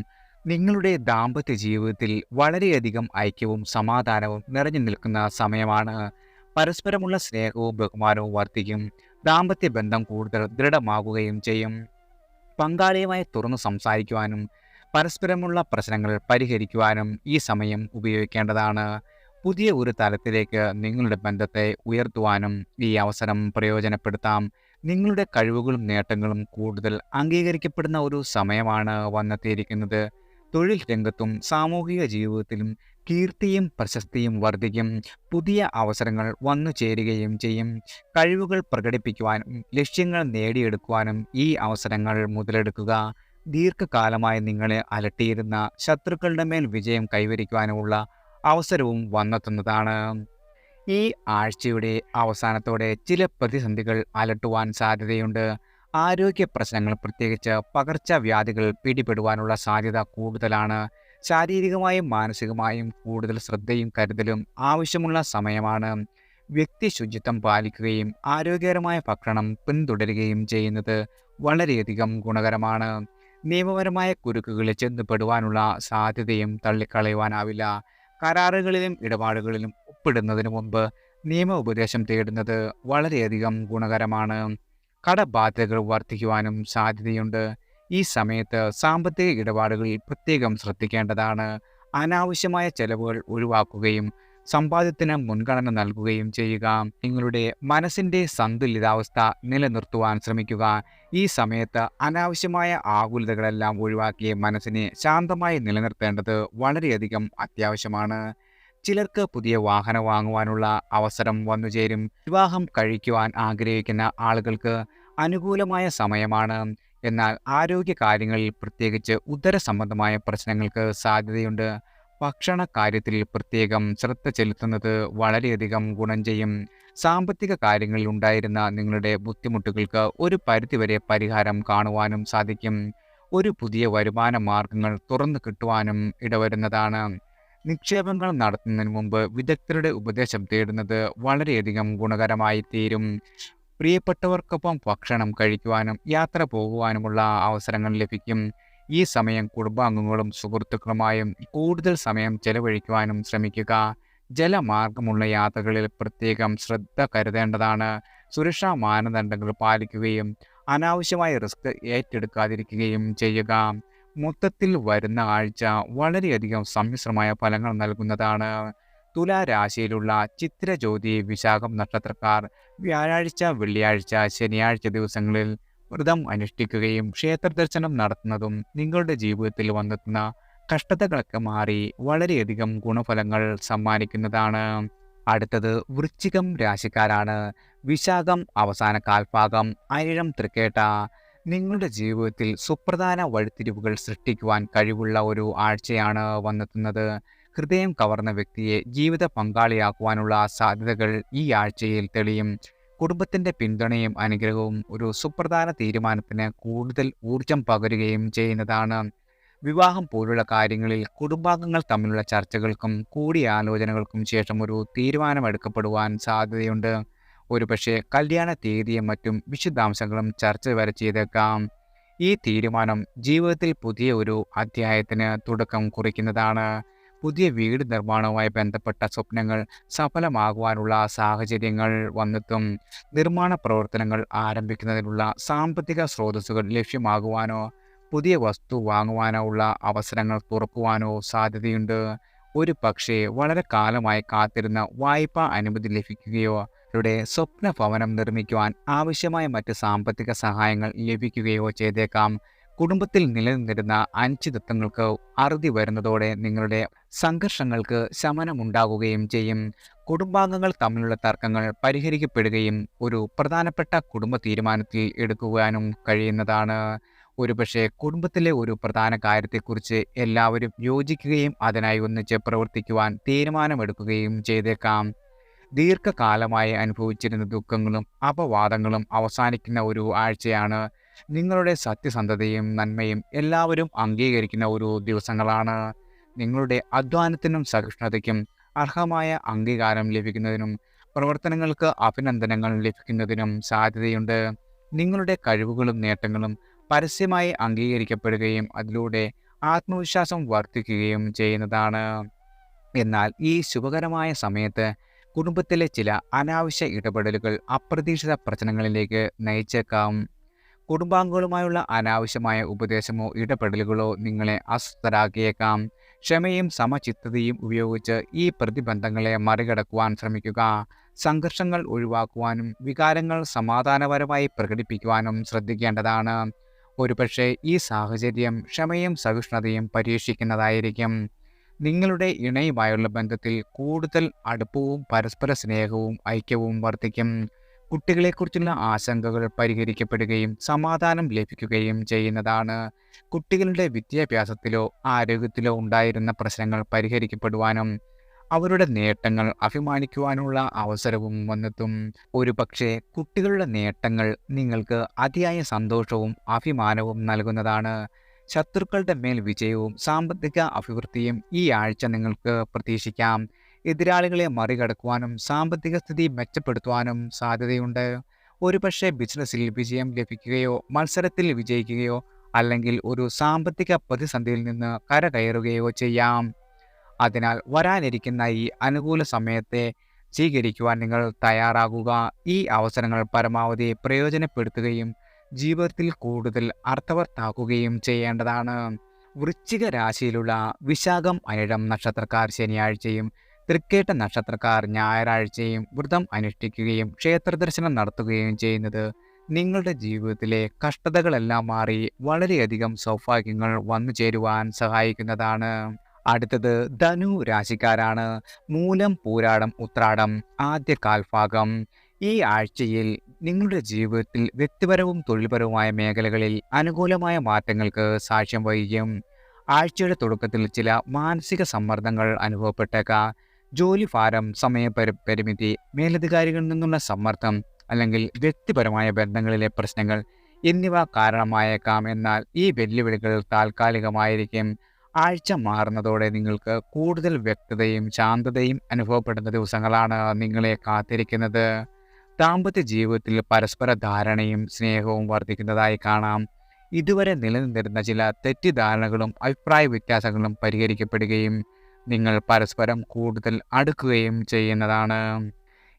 നിങ്ങളുടെ ദാമ്പത്യ ജീവിതത്തിൽ വളരെയധികം ഐക്യവും സമാധാനവും നിറഞ്ഞു നിൽക്കുന്ന സമയമാണ്. പരസ്പരമുള്ള സ്നേഹവും ബഹുമാനവും വർദ്ധിക്കും. ദാമ്പത്യ ബന്ധം കൂടുതൽ ദൃഢമാകുകയും ചെയ്യും. പങ്കാളിയുമായി തുറന്നു സംസാരിക്കുവാനും പരസ്പരമുള്ള പ്രശ്നങ്ങൾ പരിഹരിക്കുവാനും ഈ സമയം ഉപയോഗിക്കേണ്ടതാണ്. പുതിയ ഒരു തലത്തിലേക്ക് നിങ്ങളുടെ ബന്ധത്തെ ഉയർത്തുവാനും ഈ അവസരം പ്രയോജനപ്പെടുത്താം. നിങ്ങളുടെ കഴിവുകളും നേട്ടങ്ങളും കൂടുതൽ അംഗീകരിക്കപ്പെടുന്ന ഒരു സമയമാണ് വന്നെത്തിയിരിക്കുന്നത്. തൊഴിൽ രംഗത്തും സാമൂഹിക ജീവിതത്തിലും കീർത്തിയും പ്രശസ്തിയും വർദ്ധിക്കും. പുതിയ അവസരങ്ങൾ വന്നു ചേരുകയും ചെയ്യും. കഴിവുകൾ പ്രകടിപ്പിക്കുവാനും ലക്ഷ്യങ്ങൾ നേടിയെടുക്കുവാനും ഈ അവസരങ്ങൾ മുതലെടുക്കുക. ദീർഘകാലമായി നിങ്ങളെ അലട്ടിയിരുന്ന ശത്രുക്കളുടെ മേൽ വിജയം കൈവരിക്കുവാനുമുള്ള അവസരവും വന്നെത്തുന്നതാണ്. ഈ ആഴ്ചയുടെ അവസാനത്തോടെ ചില പ്രതിസന്ധികൾ അലട്ടുവാൻ സാധ്യതയുണ്ട്. ആരോഗ്യ പ്രശ്നങ്ങൾ, പ്രത്യേകിച്ച് പകർച്ചവ്യാധികൾ പിടിപെടുവാനുള്ള സാധ്യത കൂടുതലാണ്. ശാരീരികമായും മാനസികമായും കൂടുതൽ ശ്രദ്ധയും കരുതലും ആവശ്യമുള്ള സമയമാണ്. വ്യക്തി ശുചിത്വം പാലിക്കുകയും ആരോഗ്യകരമായ ഭക്ഷണം പിന്തുടരുകയും ചെയ്യുന്നത് വളരെയധികം ഗുണകരമാണ്. നിയമപരമായ കുരുക്കുകളിൽ ചെന്നുപെടുവാനുള്ള സാധ്യതയും തള്ളിക്കളയുവാനാവില്ല. കരാറുകളിലും ഇടപാടുകളിലും ഒപ്പിടുന്നതിന് മുമ്പ് നിയമ ഉപദേശം തേടുന്നത് വളരെയധികം ഗുണകരമാണ്. കടബാധ്യതകൾ വർദ്ധിക്കുവാനും സാധ്യതയുണ്ട്. ഈ സമയത്ത് സാമ്പത്തിക ഇടപാടുകളിൽ പ്രത്യേകം ശ്രദ്ധിക്കേണ്ടതാണ്. അനാവശ്യമായ ചെലവുകൾ ഒഴിവാക്കുകയും സമ്പാദ്യത്തിന് മുൻഗണന നൽകുകയും ചെയ്യുക. നിങ്ങളുടെ മനസ്സിൻ്റെ സന്തുലിതാവസ്ഥ നിലനിർത്തുവാൻ ശ്രമിക്കുക. ഈ സമയത്ത് അനാവശ്യമായ ആകുലതകളെല്ലാം ഒഴിവാക്കി മനസ്സിനെ ശാന്തമായി നിലനിർത്തേണ്ടത് വളരെയധികം അത്യാവശ്യമാണ്. ചിലർക്ക് പുതിയ വാഹനം വാങ്ങുവാനുള്ള അവസരം വന്നുചേരും. വിവാഹം കഴിക്കുവാൻ ആഗ്രഹിക്കുന്ന ആളുകൾക്ക് അനുകൂലമായ സമയമാണ്. എന്നാൽ ആരോഗ്യ കാര്യങ്ങളിൽ, പ്രത്യേകിച്ച് ഉദര സംബന്ധമായ പ്രശ്നങ്ങൾക്ക് സാധ്യതയുണ്ട്. ഭക്ഷണ കാര്യത്തിൽ പ്രത്യേകം ശ്രദ്ധ ചെലുത്തുന്നത് വളരെയധികം ഗുണം ചെയ്യും. സാമ്പത്തിക കാര്യങ്ങളിൽ ഉണ്ടായിരുന്ന നിങ്ങളുടെ ബുദ്ധിമുട്ടുകൾക്ക് ഒരു പരിധിവരെ പരിഹാരം കാണുവാനും സാധിക്കും. ഒരു പുതിയ വരുമാന മാർഗങ്ങൾ തുറന്നു കിട്ടുവാനും ഇടവരുന്നതാണ്. നിക്ഷേപങ്ങൾ നടത്തുന്നതിന് മുമ്പ് വിദഗ്ധരുടെ ഉപദേശം തേടുന്നത് വളരെയധികം ഗുണകരമായി തീരും. പ്രിയപ്പെട്ടവർക്കൊപ്പം ഭക്ഷണം കഴിക്കുവാനും യാത്ര പോകുവാനുമുള്ള അവസരങ്ങൾ ലഭിക്കും. ഈ സമയം കുടുംബാംഗങ്ങളും സുഹൃത്തുക്കളുമായും കൂടുതൽ സമയം ചെലവഴിക്കുവാനും ശ്രമിക്കുക. ജലമാർഗമുള്ള യാത്രകളിൽ പ്രത്യേകം ശ്രദ്ധ കരുതേണ്ടതാണ്. സുരക്ഷാ മാനദണ്ഡങ്ങൾ പാലിക്കുകയും അനാവശ്യമായ റിസ്ക് ഏറ്റെടുക്കാതിരിക്കുകയും ചെയ്യുക. മൊത്തത്തിൽ വരുന്ന ആഴ്ച വളരെയധികം സമ്മിശ്രമായ ഫലങ്ങൾ നൽകുന്നതാണ്. തുലാ രാശിയിലുള്ള ചിത്തിരജ്യോതി വിശാഖം നക്ഷത്രക്കാർ വ്യാഴാഴ്ച, വെള്ളിയാഴ്ച, ശനിയാഴ്ച ദിവസങ്ങളിൽ വ്രതം അനുഷ്ഠിക്കുകയും ക്ഷേത്രദർശനം നടത്തുന്നതും നിങ്ങളുടെ ജീവിതത്തിൽ വന്നെത്തുന്ന കഷ്ടതകളൊക്കെ മാറി വളരെയധികം ഗുണഫലങ്ങൾ സമ്മാനിക്കുന്നതാണ്. അടുത്തത് വൃശ്ചികം രാശിക്കാരാണ്. വിശാഖം അവസാന കാൽഭാഗം, അനിഴം തൃക്കേട്ട. നിങ്ങളുടെ ജീവിതത്തിൽ സുപ്രധാന വഴിത്തിരിവുകൾ സൃഷ്ടിക്കുവാൻ കഴിവുള്ള ഒരു ആഴ്ചയാണ് വന്നെത്തുന്നത്. ഹൃദയം കവർന്ന വ്യക്തിയെ ജീവിത പങ്കാളിയാക്കുവാനുള്ള സാധ്യതകൾ ഈ ആഴ്ചയിൽ തെളിയും. കുടുംബത്തിന്റെ പിന്തുണയും അനുഗ്രഹവും ഒരു സുപ്രധാന തീരുമാനത്തിന് കൂടുതൽ ഊർജം പകരുകയും ചെയ്യുന്നതാണ്. വിവാഹം പോലുള്ള കാര്യങ്ങളിൽ കുടുംബാംഗങ്ങൾ തമ്മിലുള്ള ചർച്ചകൾക്കും കൂടിയാലോചനകൾക്കും ശേഷം ഒരു തീരുമാനമെടുക്കപ്പെടുവാൻ സാധ്യതയുണ്ട്. ഒരുപക്ഷെ കല്യാണ തീയതിയും മറ്റും വിശദാംശങ്ങളും ചർച്ച വരെ ചെയ്തേക്കാം. ഈ തീരുമാനം ജീവിതത്തിൽ പുതിയ ഒരു അധ്യായത്തിന് തുടക്കം കുറിക്കുന്നതാണ്. പുതിയ വീട് നിർമ്മാണവുമായി ബന്ധപ്പെട്ട സ്വപ്നങ്ങൾ സഫലമാകുവാനുള്ള സാഹചര്യങ്ങൾ വന്നെത്തും. നിർമ്മാണ പ്രവർത്തനങ്ങൾ ആരംഭിക്കുന്നതിനുള്ള സാമ്പത്തിക സ്രോതസ്സുകൾ ലഭ്യമാകുവാനോ പുതിയ വസ്തു വാങ്ങുവാനോ ഉള്ള അവസരങ്ങൾ തുറക്കുവാനോ സാധ്യതയുണ്ട്. ഒരു പക്ഷേ വളരെ കാലമായി കാത്തിരുന്ന വായ്പാ അനുമതി ലഭിക്കുകയോ അവരുടെ സ്വപ്ന ഭവനം നിർമ്മിക്കുവാൻ ആവശ്യമായ മറ്റ് സാമ്പത്തിക സഹായങ്ങൾ ലഭിക്കുകയോ ചെയ്തേക്കാം. കുടുംബത്തിൽ നിലനിന്നിരുന്ന അനിശ്ചിതത്വങ്ങൾക്ക് അറുതി വരുന്നതോടെ നിങ്ങളുടെ സംഘർഷങ്ങൾക്ക് ശമനമുണ്ടാകുകയും ചെയ്യും. കുടുംബാംഗങ്ങൾ തമ്മിലുള്ള തർക്കങ്ങൾ പരിഹരിക്കപ്പെടുകയും ഒരു പ്രധാനപ്പെട്ട കുടുംബ തീരുമാനത്തിൽ എടുക്കുവാനും കഴിയുന്നതാണ്. ഒരുപക്ഷെ കുടുംബത്തിലെ ഒരു പ്രധാന കാര്യത്തെക്കുറിച്ച് എല്ലാവരും യോജിക്കുകയും അതിനായി ഒന്നിച്ച് പ്രവർത്തിക്കുവാൻ തീരുമാനമെടുക്കുകയും ചെയ്തേക്കാം. ദീർഘകാലമായി അനുഭവിച്ചിരുന്ന ദുഃഖങ്ങളും അപവാദങ്ങളും അവസാനിക്കുന്ന ഒരു ആഴ്ചയാണ്. നിങ്ങളുടെ സത്യസന്ധതയും നന്മയും എല്ലാവരും അംഗീകരിക്കുന്ന ഒരു ദിവസങ്ങളാണ്. നിങ്ങളുടെ അധ്വാനത്തിനും സഹിഷ്ണുതയ്ക്കും അർഹമായ അംഗീകാരം ലഭിക്കുന്നതിനും പ്രവർത്തനങ്ങൾക്ക് അഭിനന്ദനങ്ങൾ ലഭിക്കുന്നതിനും സാധ്യതയുണ്ട്. നിങ്ങളുടെ കഴിവുകളും നേട്ടങ്ങളും പരസ്യമായി അംഗീകരിക്കപ്പെടുകയും അതിലൂടെ ആത്മവിശ്വാസം വർദ്ധിക്കുകയും ചെയ്യുന്നതാണ്. എന്നാൽ ഈ ശുഭകരമായ സമയത്ത് കുടുംബത്തിലെ ചില അനാവശ്യ ഇടപെടലുകൾ അപ്രതീക്ഷിത പ്രശ്നങ്ങളിലേക്ക് നയിച്ചേക്കാം. കുടുംബാംഗങ്ങളുമായുള്ള അനാവശ്യമായ ഉപദേശമോ ഇടപെടലുകളോ നിങ്ങളെ അസ്വസ്ഥരാക്കിയേക്കാം. ക്ഷമയും സമചിത്തതയും ഉപയോഗിച്ച് ഈ പ്രതിബന്ധങ്ങളെ മറികടക്കുവാൻ ശ്രമിക്കുക. സംഘർഷങ്ങൾ ഒഴിവാക്കുവാനും വികാരങ്ങൾ സമാധാനപരമായി പ്രകടിപ്പിക്കുവാനും ശ്രദ്ധിക്കേണ്ടതാണ്. ഒരുപക്ഷെ ഈ സാഹചര്യം ക്ഷമയും സഹിഷ്ണുതയും പരീക്ഷിക്കുന്നതായിരിക്കും. നിങ്ങളുടെ ഇണയുമായുള്ള ബന്ധത്തിൽ കൂടുതൽ അടുപ്പവും പരസ്പര സ്നേഹവും ഐക്യവും വർദ്ധിക്കും. കുട്ടികളെക്കുറിച്ചുള്ള ആശങ്കകൾ പരിഹരിക്കപ്പെടുകയും സമാധാനം ലഭിക്കുകയും ചെയ്യുന്നതാണ്. കുട്ടികളുടെ വിദ്യാഭ്യാസത്തിലോ ആരോഗ്യത്തിലോ ഉണ്ടായിരുന്ന പ്രശ്നങ്ങൾ പരിഹരിക്കപ്പെടുവാനും അവരുടെ നേട്ടങ്ങൾ അഭിമാനിക്കുവാനുള്ള അവസരവും വന്നെത്തും. ഒരുപക്ഷെ കുട്ടികളുടെ നേട്ടങ്ങൾ നിങ്ങൾക്ക് അതിയായ സന്തോഷവും അഭിമാനവും നൽകുന്നതാണ്. ശത്രുക്കളുടെ മേൽ വിജയവും സാമ്പത്തിക അഭിവൃദ്ധിയും ഈ ആഴ്ച നിങ്ങൾക്ക് പ്രതീക്ഷിക്കാം. എതിരാളികളെ മറികടക്കുവാനും സാമ്പത്തിക സ്ഥിതി മെച്ചപ്പെടുത്തുവാനും സാധ്യതയുണ്ട്. ഒരുപക്ഷെ ബിസിനസ്സിൽ വിജയം ലഭിക്കുകയോ മത്സരത്തിൽ വിജയിക്കുകയോ അല്ലെങ്കിൽ ഒരു സാമ്പത്തിക പ്രതിസന്ധിയിൽ നിന്ന് കരകയറുകയോ ചെയ്യാം. അതിനാൽ വരാനിരിക്കുന്ന ഈ അനുകൂല സമയത്തെ സ്വീകരിക്കുവാൻ നിങ്ങൾ തയ്യാറാകുക. ഈ അവസരങ്ങൾ പരമാവധി പ്രയോജനപ്പെടുത്തുകയും ജീവിതത്തിൽ കൂടുതൽ അർത്ഥവത്താക്കുകയും ചെയ്യേണ്ടതാണ്. വൃശ്ചിക രാശിയിലുള്ള വിശാഖം, അനിഴം നക്ഷത്രക്കാർ ശനിയാഴ്ചയും തൃക്കേട്ട നക്ഷത്രക്കാർ ഞായറാഴ്ചയും വ്രതം അനുഷ്ഠിക്കുകയും ക്ഷേത്രദർശനം നടത്തുകയും ചെയ്യുന്നത് നിങ്ങളുടെ ജീവിതത്തിലെ കഷ്ടതകളെല്ലാം മാറി വളരെയധികം സൗഭാഗ്യങ്ങൾ വന്നു ചേരുവാൻ സഹായിക്കുന്നതാണ്. അടുത്തത് ധനു രാശിക്കാരാണ്. മൂലം, പൂരാടം, ഉത്രാടം ആദ്യ കാൽഭാഗം. ഈ ആഴ്ചയിൽ നിങ്ങളുടെ ജീവിതത്തിൽ വ്യക്തിപരവും തൊഴിൽപരവുമായ മേഖലകളിൽ അനുകൂലമായ മാറ്റങ്ങൾക്ക് സാക്ഷ്യം വഹിക്കും. ആഴ്ചയുടെ തുടക്കത്തിൽ ചില മാനസിക സമ്മർദ്ദങ്ങൾ അനുഭവപ്പെട്ടേക്കാം. ജോലിഭാരം, സമയപരിമിതി, മേലധികാരികളിൽ നിന്നുള്ള സമ്മർദ്ദം അല്ലെങ്കിൽ വ്യക്തിപരമായ ബന്ധങ്ങളിലെ പ്രശ്നങ്ങൾ എന്നിവ കാരണമായേക്കാം. എന്നാൽ ഈ വെല്ലുവിളികൾ താൽക്കാലികമായിരിക്കും. ആഴ്ച മാറുന്നതോടെ നിങ്ങൾക്ക് കൂടുതൽ വ്യക്തതയും ശാന്തതയും അനുഭവപ്പെടുന്ന ദിവസങ്ങളാണ് നിങ്ങളെ കാത്തിരിക്കുന്നത്. ദാമ്പത്യ ജീവിതത്തിൽ പരസ്പര ധാരണയും സ്നേഹവും വർദ്ധിക്കുന്നതായി കാണാം. ഇതുവരെ നിലനിന്നിരുന്ന ചില തെറ്റിദ്ധാരണകളും അഭിപ്രായ വ്യത്യാസങ്ങളും പരിഹരിക്കപ്പെടുകയും നിങ്ങൾ പരസ്പരം കൂടുതൽ അടുക്കുകയും ചെയ്യുന്നതാണ്.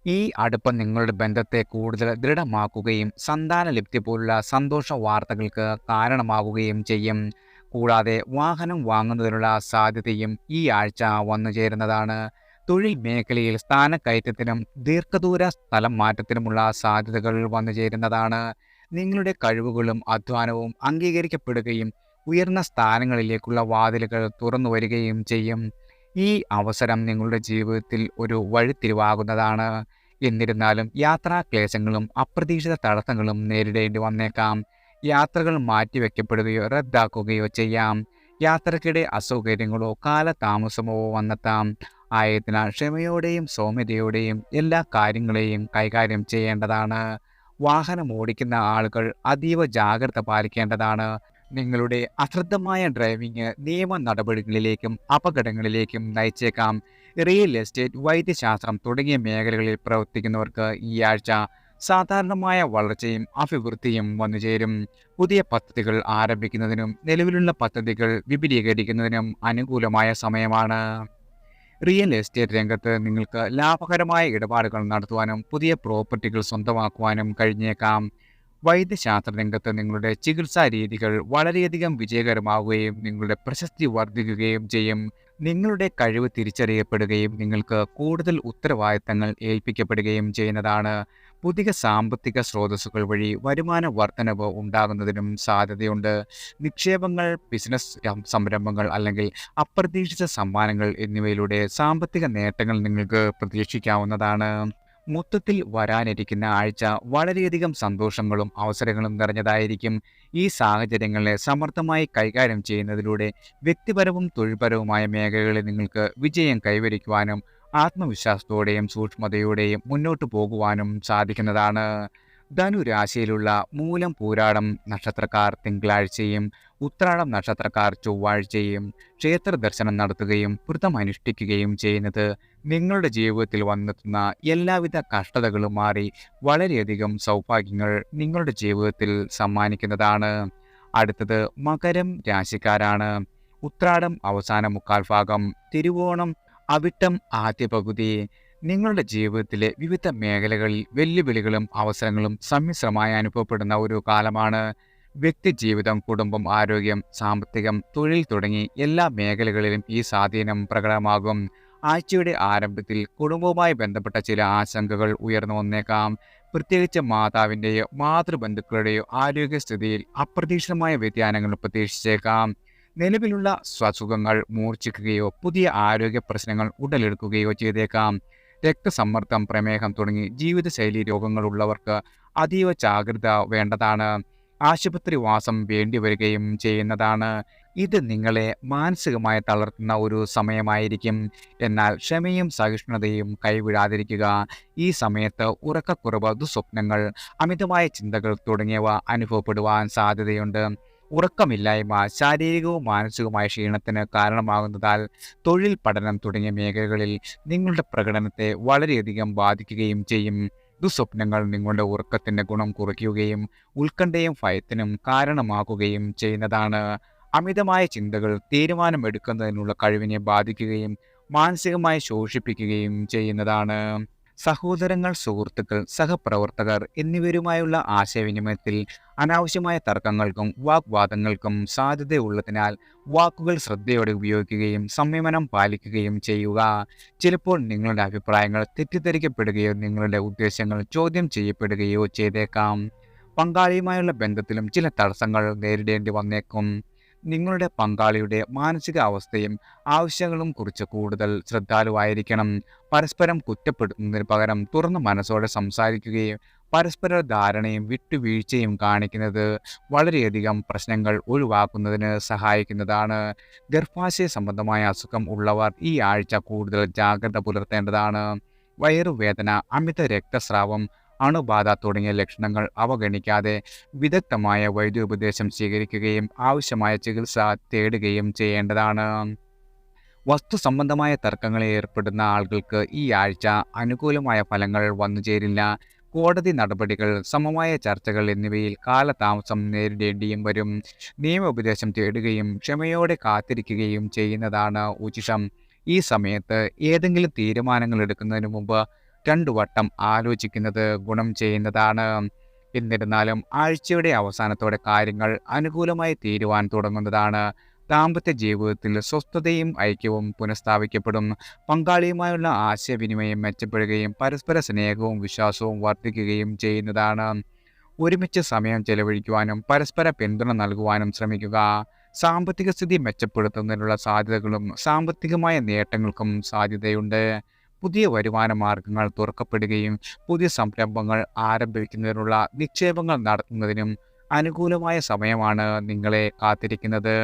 ഈ അടുപ്പം നിങ്ങളുടെ ബന്ധത്തെ കൂടുതൽ ദൃഢമാക്കുകയും സന്താനലബ്ധി പോലുള്ള സന്തോഷ വാർത്തകൾക്ക് കാരണമാകുകയും ചെയ്യും. കൂടാതെ വാഹനം വാങ്ങുന്നതിനുള്ള സാധ്യതയും ഈ ആഴ്ച വന്നു ചേരുന്നതാണ്. തൊഴിൽ മേഖലയിൽ സ്ഥാനക്കയറ്റത്തിനും ദീർഘദൂര സ്ഥലം മാറ്റത്തിനുമുള്ള സാധ്യതകൾ വന്നു ചേരുന്നതാണ്. നിങ്ങളുടെ കഴിവുകളും അധ്വാനവും അംഗീകരിക്കപ്പെടുകയും ഉയർന്ന സ്ഥാനങ്ങളിലേക്കുള്ള വാതിലുകൾ തുറന്നു വരികയും ചെയ്യും. ഈ അവസരം നിങ്ങളുടെ ജീവിതത്തിൽ ഒരു വഴിത്തിരിവാകുന്നതാണ്. എന്നിരുന്നാലും യാത്രാക്ലേശങ്ങളും അപ്രതീക്ഷിത തടസ്സങ്ങളും നേരിടേണ്ടി വന്നേക്കാം. യാത്രകൾ മാറ്റിവെക്കപ്പെടുകയോ റദ്ദാക്കുകയോ ചെയ്യാം. യാത്രക്കിടെ അസൗകര്യങ്ങളോ കാലതാമസമോ വന്നെത്താം. ആയതിനാൽ ക്ഷമയോടെയും സൗമ്യതയോടെയും എല്ലാ കാര്യങ്ങളെയും കൈകാര്യം ചെയ്യേണ്ടതാണ്. വാഹനം ഓടിക്കുന്ന ആളുകൾ അതീവ ജാഗ്രത പാലിക്കേണ്ടതാണ്. നിങ്ങളുടെ അശ്രദ്ധമായ ഡ്രൈവിംഗ് നിയമ നടപടികളിലേക്കും അപകടങ്ങളിലേക്കും നയിച്ചേക്കാം. റിയൽ എസ്റ്റേറ്റ്, വൈദ്യശാസ്ത്രം തുടങ്ങിയ മേഖലകളിൽ പ്രവർത്തിക്കുന്നവർക്ക് ഈ ആഴ്ച സാധാരണമായ വളർച്ചയും അഭിവൃദ്ധിയും വന്നുചേരും. പുതിയ പദ്ധതികൾ ആരംഭിക്കുന്നതിനും നിലവിലുള്ള പദ്ധതികൾ വിപുലീകരിക്കുന്നതിനും അനുകൂലമായ സമയമാണ്. റിയൽ എസ്റ്റേറ്റ് രംഗത്ത് നിങ്ങൾക്ക് ലാഭകരമായ ഇടപാടുകൾ നടത്തുവാനും പുതിയ പ്രോപ്പർട്ടികൾ സ്വന്തമാക്കുവാനും കഴിഞ്ഞേക്കാം. വൈദ്യശാസ്ത്ര രംഗത്ത് നിങ്ങളുടെ ചികിത്സാ രീതികൾ വളരെയധികം വിജയകരമാവുകയും നിങ്ങളുടെ പ്രശസ്തി വർദ്ധിക്കുകയും ചെയ്യും. നിങ്ങളുടെ കഴിവ് തിരിച്ചറിയപ്പെടുകയും നിങ്ങൾക്ക് കൂടുതൽ ഉത്തരവാദിത്തങ്ങൾ ഏൽപ്പിക്കപ്പെടുകയും ചെയ്യുന്നതാണ്. പുതിയ സാമ്പത്തിക സ്രോതസ്സുകൾ വഴി വരുമാന വർധനവ് ഉണ്ടാകുന്നതിനും സാധ്യതയുണ്ട്. നിക്ഷേപങ്ങൾ, ബിസിനസ് സംരംഭങ്ങൾ അല്ലെങ്കിൽ അപ്രതീക്ഷിത സമ്മാനങ്ങൾ എന്നിവയിലൂടെ സാമ്പത്തിക നേട്ടങ്ങൾ നിങ്ങൾക്ക് പ്രതീക്ഷിക്കാവുന്നതാണ്. മൊത്തത്തിൽ വരാനിരിക്കുന്ന ആഴ്ച വളരെയധികം സന്തോഷങ്ങളും അവസരങ്ങളും നിറഞ്ഞതായിരിക്കും. ഈ സാഹചര്യങ്ങളെ സമർത്ഥമായി കൈകാര്യം ചെയ്യുന്നതിലൂടെ വ്യക്തിപരവും തൊഴിൽപരവുമായ മേഖലകളിൽ നിങ്ങൾക്ക് വിജയം കൈവരിക്കുവാനും ആത്മവിശ്വാസത്തോടെയും സൂക്ഷ്മതയോടെയും മുന്നോട്ട് പോകുവാനും സാധിക്കുന്നതാണ്. ധനുരാശിയിലുള്ള മൂലം പൂരാടം നക്ഷത്രക്കാർ തിങ്കളാഴ്ചയും ഉത്രാടം നക്ഷത്രക്കാർ ചൊവ്വാഴ്ചയും ക്ഷേത്ര ദർശനം നടത്തുകയും വ്രതം അനുഷ്ഠിക്കുകയും ചെയ്യുന്നത് നിങ്ങളുടെ ജീവിതത്തിൽ വന്നെത്തുന്ന എല്ലാവിധ കഷ്ടതകളും മാറി വളരെയധികം സൗഭാഗ്യങ്ങൾ നിങ്ങളുടെ ജീവിതത്തിൽ സമ്മാനിക്കുന്നതാണ്. അടുത്തത് മകരം രാശിക്കാരാണ്. ഉത്രാടം അവസാന മുക്കാൽ ഭാഗം, തിരുവോണം അവിട്ടം ആദ്യ പകുതി. നിങ്ങളുടെ ജീവിതത്തിലെ വിവിധ മേഖലകളിൽ വെല്ലുവിളികളും അവസരങ്ങളും സമ്മിശ്രമായി അനുഭവപ്പെടുന്ന ഒരു കാലമാണ്. വ്യക്തിജീവിതം, കുടുംബം, ആരോഗ്യം, സാമ്പത്തികം, തൊഴിൽ തുടങ്ങി എല്ലാ മേഖലകളിലും ഈ സ്വാധീനം പ്രകടമാകും. ആഴ്ചയുടെ ആരംഭത്തിൽ കുടുംബവുമായി ബന്ധപ്പെട്ട ചില ആശങ്കകൾ ഉയർന്നു വന്നേക്കാം. പ്രത്യേകിച്ച് മാതാവിൻ്റെയോ മാതൃബന്ധുക്കളുടെയോ ആരോഗ്യസ്ഥിതിയിൽ അപ്രതീക്ഷിതമായ വ്യതിയാനങ്ങൾ പ്രതീക്ഷിച്ചേക്കാം. നിലവിലുള്ള അസുഖങ്ങൾ മൂർച്ഛിക്കുകയോ പുതിയ ആരോഗ്യ പ്രശ്നങ്ങൾ ഉടലെടുക്കുകയോ ചെയ്തേക്കാം. രക്തസമ്മർദ്ദം, പ്രമേഹം തുടങ്ങി ജീവിതശൈലി രോഗങ്ങളുള്ളവർക്ക് അതീവ ജാഗ്രത വേണ്ടതാണ്. ആശുപത്രിവാസം വേണ്ടിവരികയും ചെയ്യുന്നതാണ്. ഇത് നിങ്ങളെ മാനസികമായി തളർത്തുന്ന ഒരു സമയമായിരിക്കും. എന്നാൽ ക്ഷമയും സഹിഷ്ണുതയും കൈവിടാതിരിക്കുക. ഈ സമയത്ത് ഉറക്കക്കുറവ്, ദുസ്വപ്നങ്ങൾ, അമിതമായ ചിന്തകൾ തുടങ്ങിയവ അനുഭവപ്പെടുവാൻ സാധ്യതയുണ്ട്. ഉറക്കമില്ലായ്മ ശാരീരികവും മാനസികവുമായ ക്ഷീണത്തിന് കാരണമാകുന്നതാൽ തൊഴിൽ, പഠനം തുടങ്ങിയ മേഖലകളിൽ നിങ്ങളുടെ പ്രകടനത്തെ വളരെയധികം ബാധിക്കുകയും ചെയ്യും. ദുസ്വപ്നങ്ങൾ നിങ്ങളുടെ ഉറക്കത്തിൻ്റെ ഗുണം കുറയ്ക്കുകയും ഉത്കണ്ഠയും ഭയത്തിനും കാരണമാകുകയും ചെയ്യുന്നതാണ്. അമിതമായ ചിന്തകൾ തീരുമാനമെടുക്കുന്നതിനുള്ള കഴിവിനെ ബാധിക്കുകയും മാനസികമായി ശോഷിപ്പിക്കുകയും ചെയ്യുന്നതാണ്. സഹോദരങ്ങൾ, സുഹൃത്തുക്കൾ, സഹപ്രവർത്തകർ എന്നിവരുമായുള്ള ആശയവിനിമയത്തിൽ അനാവശ്യമായ തർക്കങ്ങൾക്കും വാഗ്വാദങ്ങൾക്കും സാധ്യതയുള്ളതിനാൽ വാക്കുകൾ ശ്രദ്ധയോടെ ഉപയോഗിക്കുകയും സംയമനം പാലിക്കുകയും ചെയ്യുക. ചിലപ്പോൾ നിങ്ങളുടെ അഭിപ്രായങ്ങൾ തെറ്റിദ്ധരിക്കപ്പെടുകയോ നിങ്ങളുടെ ഉദ്ദേശങ്ങൾ ചോദ്യം ചെയ്യപ്പെടുകയോ ചെയ്തേക്കാം. പങ്കാളിയുമായുള്ള ബന്ധത്തിലും ചില തടസ്സങ്ങൾ നേരിടേണ്ടി വന്നേക്കും. നിങ്ങളുടെ പങ്കാളിയുടെ മാനസിക അവസ്ഥയും ആവശ്യങ്ങളും കുറിച്ച് കൂടുതൽ ശ്രദ്ധാലുവായിരിക്കണം. പരസ്പരം കുറ്റപ്പെടുത്തുന്നതിന് പകരം തുറന്ന മനസ്സോടെ സംസാരിക്കുകയും പരസ്പര ധാരണയും വിട്ടുവീഴ്ചയും കാണിക്കുന്നത് വളരെയധികം പ്രശ്നങ്ങൾ ഒഴിവാക്കുന്നതിന് സഹായിക്കുന്നതാണ്. ഗർഭാശയ സംബന്ധമായ അസുഖം ഉള്ളവർ ഈ ആഴ്ച കൂടുതൽ ജാഗ്രത പുലർത്തേണ്ടതാണ്. വയറുവേദന, അമിത രക്തസ്രാവം, അണുബാധ തുടങ്ങിയ ലക്ഷണങ്ങൾ അവഗണിക്കാതെ വിദഗ്ധമായ വൈദ്യോപദേശം സ്വീകരിക്കുകയും ആവശ്യമായ ചികിത്സ തേടുകയും ചെയ്യേണ്ടതാണ്. വസ്തു സംബന്ധമായ തർക്കങ്ങളിൽ ഏർപ്പെടുന്ന ആളുകൾക്ക് ഈ ആഴ്ച അനുകൂലമായ ഫലങ്ങൾ വന്നുചേരില്ല. കോടതി നടപടികൾ, സമമായ ചർച്ചകൾ എന്നിവയിൽ കാലതാമസം നേരിടേണ്ടിയും വരും. നിയമോപദേശം തേടുകയും ക്ഷമയോടെ കാത്തിരിക്കുകയും ചെയ്യുന്നതാണ് ഉചിതം. ഈ സമയത്ത് ഏതെങ്കിലും തീരുമാനങ്ങൾ എടുക്കുന്നതിന് മുമ്പ് 2 വട്ടം ആലോചിക്കുന്നത് ഗുണം ചെയ്യുന്നതാണ്. എന്നിരുന്നാലും ആഴ്ചയുടെ അവസാനത്തോടെ കാര്യങ്ങൾ അനുകൂലമായി തീരുവാൻ തുടങ്ങുന്നതാണ്. ദാമ്പത്യ ജീവിതത്തിൽ സ്വസ്ഥതയും ഐക്യവും പുനഃസ്ഥാപിക്കപ്പെടും. പങ്കാളിയുമായുള്ള ആശയവിനിമയം മെച്ചപ്പെടുകയും പരസ്പര സ്നേഹവും വിശ്വാസവും വർദ്ധിക്കുകയും ചെയ്യുന്നതാണ്. ഒരുമിച്ച് സമയം ചെലവഴിക്കുവാനും പരസ്പര പിന്തുണ നൽകുവാനും ശ്രമിക്കുക. സാമ്പത്തിക സ്ഥിതി മെച്ചപ്പെടുത്തുന്നതിനുള്ള സാധ്യതകളും സാമ്പത്തികമായ നേട്ടങ്ങൾക്കും സാധ്യതയുണ്ട്. പുതിയ വരുമാന മാർഗങ്ങൾ തുറക്കപ്പെടുകയും പുതിയ സംരംഭങ്ങൾ ആരംഭിക്കുന്നതിനുള്ള നിക്ഷേപങ്ങൾ നടത്തുന്നതിനും അനുകൂലമായ സമയമാണ് നിങ്ങളെ കാത്തിരിക്കുന്നത്.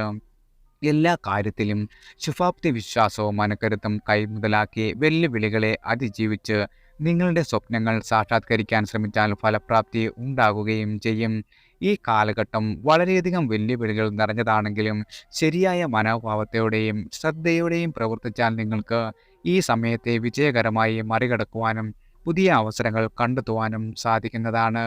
എല്ലാ കാര്യത്തിലും ശുഭാപ്തി വിശ്വാസവും മനക്കരുത്തും കൈമുതലാക്കി വെല്ലുവിളികളെ അതിജീവിച്ച് നിങ്ങളുടെ സ്വപ്നങ്ങൾ സാക്ഷാത്കരിക്കാൻ ശ്രമിച്ചാൽ ഫലപ്രാപ്തി ഉണ്ടാകുകയും ചെയ്യും. ഈ കാലഘട്ടം വളരെയധികം വെല്ലുവിളികൾ നിറഞ്ഞതാണെങ്കിലും ശരിയായ മനോഭാവത്തോടെയും ശ്രദ്ധയോടെയും പ്രവർത്തിച്ചാൽ നിങ്ങൾക്ക് ഈ സമയത്തെ വിജയകരമായി മറികടക്കുവാനും പുതിയ അവസരങ്ങൾ കണ്ടെത്തുവാനും സാധിക്കുന്നതാണ്.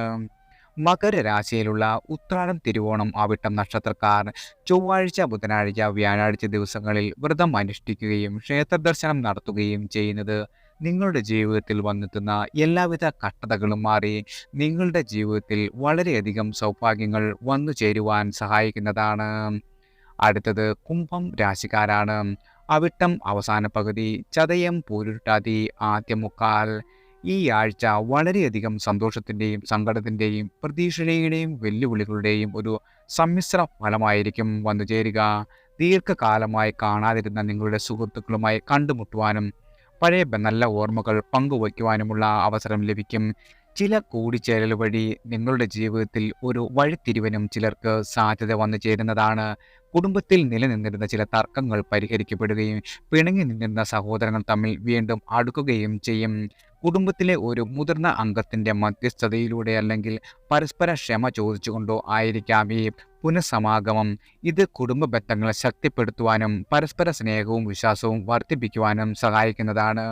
മകരരാശിയിലുള്ള ഉത്രാടം, തിരുവോണം, അവിട്ടം നക്ഷത്രക്കാർ ചൊവ്വാഴ്ച, ബുധനാഴ്ച, വ്യാഴാഴ്ച ദിവസങ്ങളിൽ വ്രതം അനുഷ്ഠിക്കുകയും ക്ഷേത്രദർശനം നടത്തുകയും ചെയ്യുന്നത് നിങ്ങളുടെ ജീവിതത്തിൽ വന്നെത്തുന്ന എല്ലാവിധ കഷ്ടതകളും മാറി നിങ്ങളുടെ ജീവിതത്തിൽ വളരെയധികം സൗഭാഗ്യങ്ങൾ വന്നു ചേരുവാൻ സഹായിക്കുന്നതാണ്. അടുത്തത് കുംഭം രാശിക്കാരാണ്. അവിട്ടം അവസാന പകുതി, ചതയം പൂരുരുട്ടാതി ആദ്യ മുക്കാൽ. ഈ ആഴ്ച വളരെയധികം സന്തോഷത്തിൻ്റെയും സങ്കടത്തിൻ്റെയും പ്രതീക്ഷയുടെയും വെല്ലുവിളികളുടെയും ഒരു സമ്മിശ്ര ഫലമായിരിക്കും വന്നു ചേരുക. ദീർഘകാലമായി കാണാതിരുന്ന നിങ്ങളുടെ സുഹൃത്തുക്കളുമായി കണ്ടുമുട്ടുവാനും പഴയ നല്ല ഓർമ്മകൾ പങ്കുവയ്ക്കുവാനുമുള്ള അവസരം ലഭിക്കും. ചില കൂടിച്ചേരൽ വഴി നിങ്ങളുടെ ജീവിതത്തിൽ ഒരു വഴിത്തിരിവിനും ചിലർക്ക് സാധ്യത വന്നു ചേരുന്നതാണ്. കുടുംബത്തിൽ നിലനിന്നിരുന്ന ചില തർക്കങ്ങൾ പരിഹരിക്കപ്പെടുകയും പിണങ്ങി നിന്നിരുന്ന സഹോദരങ്ങൾ തമ്മിൽ വീണ്ടും അടുക്കുകയും ചെയ്യും. കുടുംബത്തിലെ ഒരു മുതിർന്ന അംഗത്തിൻ്റെ മധ്യസ്ഥതയിലൂടെ അല്ലെങ്കിൽ പരസ്പര ക്ഷമ ചോദിച്ചുകൊണ്ടോ ആയിരിക്കാം ഈ പുനഃസമാഗമം. ഇത് കുടുംബ ബന്ധങ്ങളെ ശക്തിപ്പെടുത്തുവാനും പരസ്പര സ്നേഹവും വിശ്വാസവും വർദ്ധിപ്പിക്കുവാനും സഹായിക്കുന്നതാണ്.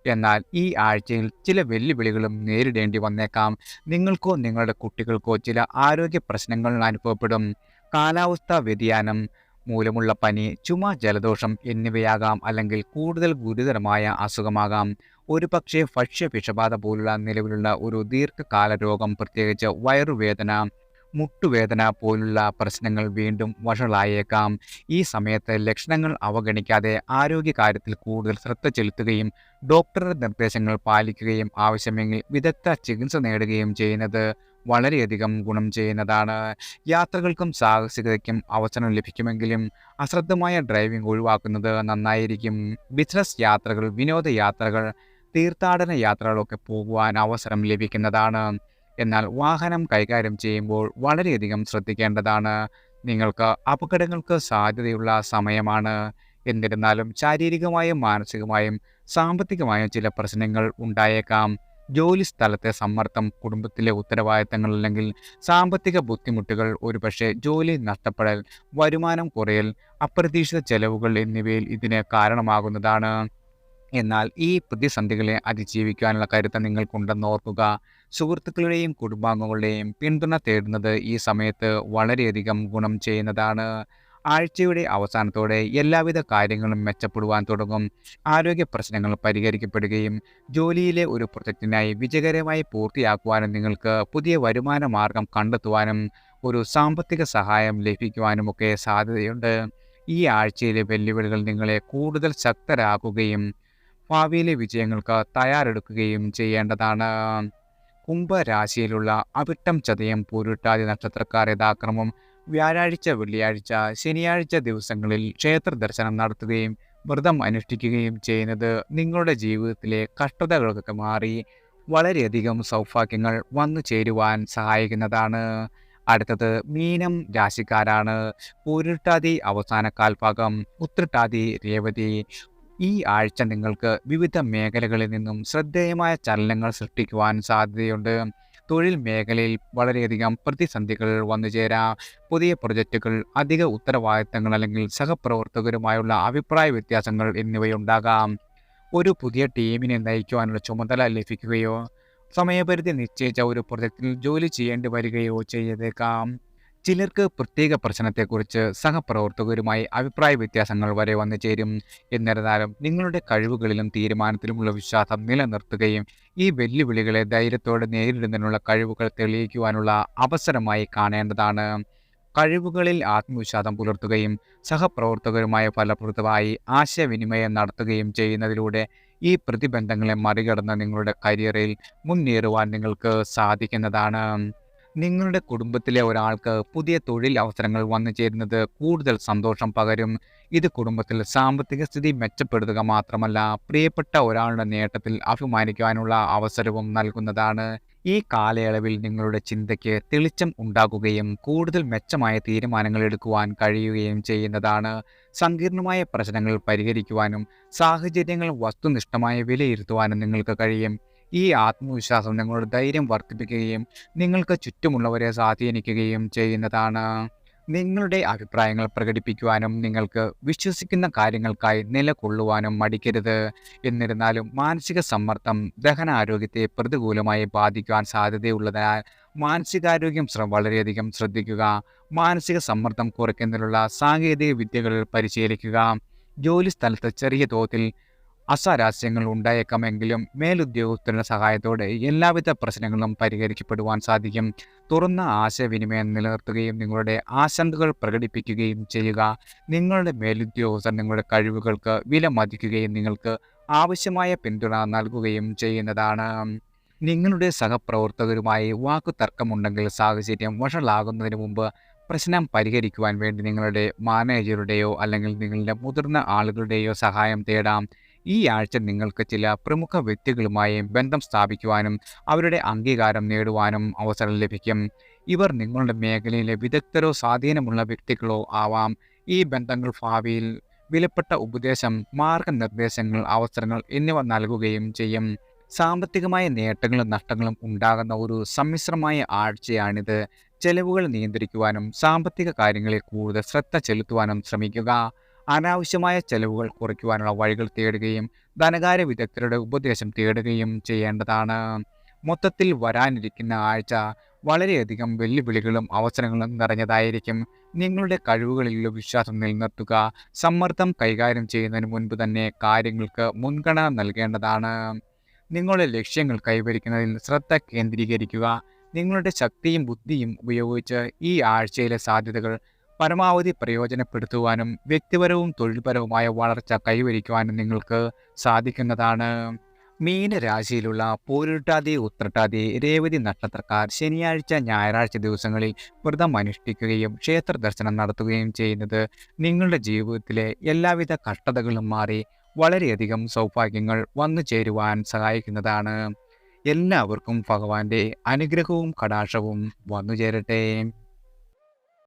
എന്നാൽ ഈ ആഴ്ചയിൽ ചില വെല്ലുവിളികളും നേരിടേണ്ടി വന്നേക്കാം. നിങ്ങൾക്കോ നിങ്ങളുടെ കുട്ടികൾക്കോ ചില ആരോഗ്യ പ്രശ്നങ്ങൾ അനുഭവപ്പെടും. കാലാവസ്ഥാ വ്യതിയാനം മൂലമുള്ള പനി, ചുമ, ജലദോഷം എന്നിവയാകാം, അല്ലെങ്കിൽ കൂടുതൽ ഗുരുതരമായ അസുഖമാകാം. ഒരുപക്ഷെ ഭക്ഷ്യ വിഷബാധ പോലുള്ള നിലവിലുള്ള ഒരു ദീർഘകാല രോഗം, പ്രത്യേകിച്ച് വയറുവേദന, മുട്ടുവേദന പോലുള്ള പ്രശ്നങ്ങൾ വീണ്ടും വഷളായേക്കാം. ഈ സമയത്ത് ലക്ഷണങ്ങൾ അവഗണിക്കാതെ ആരോഗ്യകാര്യത്തിൽ കൂടുതൽ ശ്രദ്ധ ചെലുത്തുകയും ഡോക്ടറുടെ നിർദ്ദേശങ്ങൾ പാലിക്കുകയും ആവശ്യമെങ്കിൽ വിദഗ്ധ ചികിത്സ നേടുകയും ചെയ്യുന്നത് വളരെയധികം ഗുണം ചെയ്യുന്നതാണ്. യാത്രകൾക്കും സാഹസികതയ്ക്കും അവസരം ലഭിക്കുമെങ്കിലും അശ്രദ്ധമായ ഡ്രൈവിംഗ് ഒഴിവാക്കുന്നത് നന്നായിരിക്കും. ബിസിനസ് യാത്രകൾ, വിനോദയാത്രകൾ, തീർത്ഥാടന യാത്രകളൊക്കെ പോകുവാൻ അവസരം ലഭിക്കുന്നതാണ്. എന്നാൽ വാഹനം കൈകാര്യം ചെയ്യുമ്പോൾ വളരെയധികം ശ്രദ്ധിക്കേണ്ടതാണ്. നിങ്ങൾക്ക് അപകടങ്ങൾക്ക് സാധ്യതയുള്ള സമയമാണ്. എന്നിരുന്നാലും ശാരീരികമായും മാനസികമായും സാമ്പത്തികമായും ചില പ്രശ്നങ്ങൾ ഉണ്ടായേക്കാം. ജോലി സ്ഥലത്തെ സമ്മർദ്ദം, കുടുംബത്തിലെ ഉത്തരവാദിത്തങ്ങൾ അല്ലെങ്കിൽ സാമ്പത്തിക ബുദ്ധിമുട്ടുകൾ, ഒരുപക്ഷെ ജോലി നഷ്ടപ്പെടൽ, വരുമാനം കുറയൽ, അപ്രതീക്ഷിത ചെലവുകൾ എന്നിവയിൽ ഇതിന് കാരണമാകുന്നതാണ്. എന്നാൽ ഈ പ്രതിസന്ധികളെ അതിജീവിക്കാനുള്ള കരുത്ത് നിങ്ങൾക്കുണ്ടെന്ന് ഓർക്കുക. സുഹൃത്തുക്കളുടെയും കുടുംബാംഗങ്ങളുടെയും പിന്തുണ തേടുന്നത് ഈ സമയത്ത് വളരെയധികം ഗുണം ചെയ്യുന്നതാണ്. ആഴ്ചയുടെ അവസാനത്തോടെ എല്ലാവിധ കാര്യങ്ങളും മെച്ചപ്പെടുവാൻ തുടങ്ങും. ആരോഗ്യ പ്രശ്നങ്ങൾ പരിഹരിക്കപ്പെടുകയും ജോലിയിലെ ഒരു പ്രൊജക്റ്റിനായി വിജയകരമായി പൂർത്തിയാക്കുവാനും നിങ്ങൾക്ക് പുതിയ വരുമാന മാർഗം കണ്ടെത്തുവാനും ഒരു സാമ്പത്തിക സഹായം ലഭിക്കുവാനുമൊക്കെ സാധ്യതയുണ്ട്. ഈ ആഴ്ചയിലെ വെല്ലുവിളികൾ നിങ്ങളെ കൂടുതൽ ശക്തരാക്കുകയും ഭാവിയിലെ വിജയങ്ങൾക്ക് തയ്യാറെടുക്കുകയും ചെയ്യേണ്ടതാണ്. കുംഭരാശിയിലുള്ള അവിട്ടം, ചതയം, പൂരുരുട്ടാതി നക്ഷത്രക്കാർ യഥാക്രമം വ്യാഴാഴ്ച, വെള്ളിയാഴ്ച, ശനിയാഴ്ച ദിവസങ്ങളിൽ ക്ഷേത്ര ദർശനം നടത്തുകയും വ്രതം അനുഷ്ഠിക്കുകയും ചെയ്യുന്നത് നിങ്ങളുടെ ജീവിതത്തിലെ കഷ്ടതകളൊക്കെ മാറി വളരെയധികം സൗഭാഗ്യങ്ങൾ വന്നു ചേരുവാൻ സഹായിക്കുന്നതാണ്. അടുത്തത് മീനം രാശിക്കാരാണ്. പൂരുരുട്ടാതി അവസാന കാൽഭാഗം, ഉത്രട്ടാതി, രേവതി. ഈ ആഴ്ച നിങ്ങൾക്ക് വിവിധ മേഖലകളിൽ നിന്നും ശ്രദ്ധേയമായ ചലനങ്ങൾ സൃഷ്ടിക്കുവാൻ സാധ്യതയുണ്ട്. തൊഴിൽ മേഖലയിൽ വളരെയധികം പ്രതിസന്ധികൾ വന്നു ചേരാം. പുതിയ പ്രൊജക്റ്റുകൾ, അധിക ഉത്തരവാദിത്തങ്ങൾ അല്ലെങ്കിൽ സഹപ്രവർത്തകരുമായുള്ള അഭിപ്രായ വ്യത്യാസങ്ങൾ എന്നിവയുണ്ടാകാം. ഒരു പുതിയ ടീമിനെ നയിക്കുവാനുള്ള ചുമതല ലഭിക്കുകയോ സമയപരിധി നിശ്ചയിച്ച ഒരു പ്രൊജക്റ്റിൽ ജോലി ചെയ്യേണ്ടി വരികയോ ചെയ്തേക്കാം. ചിലർക്ക് പ്രത്യേക പ്രശ്നത്തെക്കുറിച്ച് സഹപ്രവർത്തകരുമായി അഭിപ്രായ വ്യത്യാസങ്ങൾ വരെ വന്നു ചേരും. എന്നിരുന്നാലും നിങ്ങളുടെ കഴിവുകളിലും തീരുമാനത്തിലുമുള്ള വിശ്വാസം നിലനിർത്തുകയും ഈ വെല്ലുവിളികളെ ധൈര്യത്തോടെ നേരിടുന്നതിനുള്ള കഴിവുകൾ തെളിയിക്കുവാനുള്ള അവസരമായി കാണേണ്ടതാണ്. കഴിവുകളിൽ ആത്മവിശ്വാസം പുലർത്തുകയും സഹപ്രവർത്തകരുമായി ഫലപ്രദമായി ആശയവിനിമയം നടത്തുകയും ചെയ്യുന്നതിലൂടെ ഈ പ്രതിബന്ധങ്ങളെ മറികടന്ന് നിങ്ങളുടെ കരിയറിൽ മുന്നേറുവാൻ നിങ്ങൾക്ക് സാധിക്കുന്നതാണ്. നിങ്ങളുടെ കുടുംബത്തിലെ ഒരാൾക്ക് പുതിയ തൊഴിൽ അവസരങ്ങൾ വന്നു ചേരുന്നത് കൂടുതൽ സന്തോഷം പകരും. ഇത് കുടുംബത്തിൽ സാമ്പത്തിക സ്ഥിതി മെച്ചപ്പെടുത്തുക മാത്രമല്ല, പ്രിയപ്പെട്ട ഒരാളുടെ നേട്ടത്തിൽ അഭിമാനിക്കുവാനുള്ള അവസരവും നൽകുന്നതാണ്. ഈ കാലയളവിൽ നിങ്ങളുടെ ചിന്തയ്ക്ക് തെളിച്ചം ഉണ്ടാകുകയും കൂടുതൽ മെച്ചമായ തീരുമാനങ്ങൾ എടുക്കുവാൻ കഴിയുകയും ചെയ്യുന്നതാണ്. സങ്കീർണമായ പ്രശ്നങ്ങൾ പരിഹരിക്കുവാനും സാഹചര്യങ്ങൾ വസ്തുനിഷ്ഠമായി വിലയിരുത്തുവാനും നിങ്ങൾക്ക് കഴിയും. ഈ ആത്മവിശ്വാസം നിങ്ങളുടെ ധൈര്യം വർദ്ധിപ്പിക്കുകയും നിങ്ങൾക്ക് ചുറ്റുമുള്ളവരെ സ്വാധീനിക്കുകയും ചെയ്യുന്നതാണ്. നിങ്ങളുടെ അഭിപ്രായങ്ങൾ പ്രകടിപ്പിക്കുവാനും നിങ്ങൾക്ക് വിശ്വസിക്കുന്ന കാര്യങ്ങൾക്കായി നിലകൊള്ളുവാനും മടിക്കരുത്. എന്നിരുന്നാലും മാനസിക സമ്മർദ്ദം ദഹനാരോഗ്യത്തെ പ്രതികൂലമായി ബാധിക്കുവാൻ സാധ്യതയുള്ളതിനാൽ മാനസികാരോഗ്യം വളരെയധികം ശ്രദ്ധിക്കുക. മാനസിക സമ്മർദ്ദം കുറയ്ക്കുന്നതിനുള്ള സാങ്കേതിക വിദ്യകൾ പരിശീലിക്കുക. ജോലി സ്ഥലത്ത് ചെറിയ തോതിൽ അസ്വാരസ്യങ്ങൾ ഉണ്ടായേക്കാമെങ്കിലും മേലുദ്യോഗസ്ഥരുടെ സഹായത്തോടെ എല്ലാവിധ പ്രശ്നങ്ങളും പരിഹരിക്കപ്പെടുവാൻ സാധിക്കും. തുറന്ന ആശയവിനിമയം നിലനിർത്തുകയും നിങ്ങളുടെ ആശങ്കകൾ പ്രകടിപ്പിക്കുകയും ചെയ്യുക. നിങ്ങളുടെ മേലുദ്യോഗസ്ഥർ നിങ്ങളുടെ കഴിവുകൾക്ക് വിലമതിക്കുകയും നിങ്ങൾക്ക് ആവശ്യമായ പിന്തുണ നൽകുകയും ചെയ്യുന്നതാണ്. നിങ്ങളുടെ സഹപ്രവർത്തകരുമായി വാക്കുതർക്കമുണ്ടെങ്കിൽ സാഹചര്യം വഷളാകുന്നതിന് മുമ്പ് പ്രശ്നം പരിഹരിക്കുവാൻ വേണ്ടി നിങ്ങളുടെ മാനേജറുടെയോ അല്ലെങ്കിൽ നിങ്ങളുടെ മുതിർന്ന ആളുകളുടെയോ സഹായം തേടാം. ഈ ആഴ്ച നിങ്ങൾക്ക് ചില പ്രമുഖ വ്യക്തികളുമായി ബന്ധം സ്ഥാപിക്കുവാനും അവരുടെ അംഗീകാരം നേടുവാനും അവസരം ലഭിക്കും. ഇവർ നിങ്ങളുടെ മേഖലയിലെ വിദഗ്ധരോ സ്വാധീനമുള്ള വ്യക്തികളോ ആവാം. ഈ ബന്ധങ്ങൾ ഭാവിയിൽ വിലപ്പെട്ട ഉപദേശം, മാർഗനിർദ്ദേശങ്ങൾ, അവസരങ്ങൾ എന്നിവ നൽകുകയും ചെയ്യും. സാമ്പത്തികമായ നേട്ടങ്ങളും നഷ്ടങ്ങളും ഉണ്ടാകുന്ന ഒരു സമ്മിശ്രമായ ആഴ്ചയാണിത്. ചെലവുകൾ നിയന്ത്രിക്കുവാനും സാമ്പത്തിക കാര്യങ്ങളിൽ കൂടുതൽ ശ്രദ്ധ ചെലുത്തുവാനും ശ്രമിക്കുക. അനാവശ്യമായ ചെലവുകൾ കുറയ്ക്കുവാനുള്ള വഴികൾ തേടുകയും ധനകാര്യ വിദഗ്ധരുടെ ഉപദേശം തേടുകയും ചെയ്യേണ്ടതാണ്. മൊത്തത്തിൽ വരാനിരിക്കുന്ന ആഴ്ച വളരെയധികം വെല്ലുവിളികളും അവസരങ്ങളും നിറഞ്ഞതായിരിക്കും. നിങ്ങളുടെ കഴിവുകളിലുള്ള വിശ്വാസം നിലനിർത്തുക. സമ്മർദ്ദം കൈകാര്യം ചെയ്യുന്നതിന് മുൻപ് തന്നെ കാര്യങ്ങൾക്ക് മുൻഗണന നൽകേണ്ടതാണ്. നിങ്ങളുടെ ലക്ഷ്യങ്ങൾ കൈവരിക്കുന്നതിൽ ശ്രദ്ധ കേന്ദ്രീകരിക്കുക. നിങ്ങളുടെ ശക്തിയും ബുദ്ധിയും ഉപയോഗിച്ച് ഈ ആഴ്ചയിലെ സാധ്യതകൾ പരമാവധി പ്രയോജനപ്പെടുത്തുവാനും വ്യക്തിപരവും തൊഴിൽപരവുമായ വളർച്ച കൈവരിക്കുവാനും നിങ്ങൾക്ക് സാധിക്കുന്നതാണ്. മീനരാശിയിലുള്ള പൂരുരുട്ടാതി, ഉത്രട്ടാതി, രേവതി നക്ഷത്രക്കാർ ശനിയാഴ്ച, ഞായറാഴ്ച ദിവസങ്ങളിൽ വ്രതം അനുഷ്ഠിക്കുകയും ക്ഷേത്ര ദർശനം നടത്തുകയും ചെയ്യുന്നത് നിങ്ങളുടെ ജീവിതത്തിലെ എല്ലാവിധ കഷ്ടതകളും മാറി വളരെയധികം സൗഭാഗ്യങ്ങൾ വന്നു ചേരുവാൻ സഹായിക്കുന്നതാണ്. എല്ലാവർക്കും ഭഗവാന്റെ അനുഗ്രഹവും കടാക്ഷവും വന്നു ചേരട്ടെ.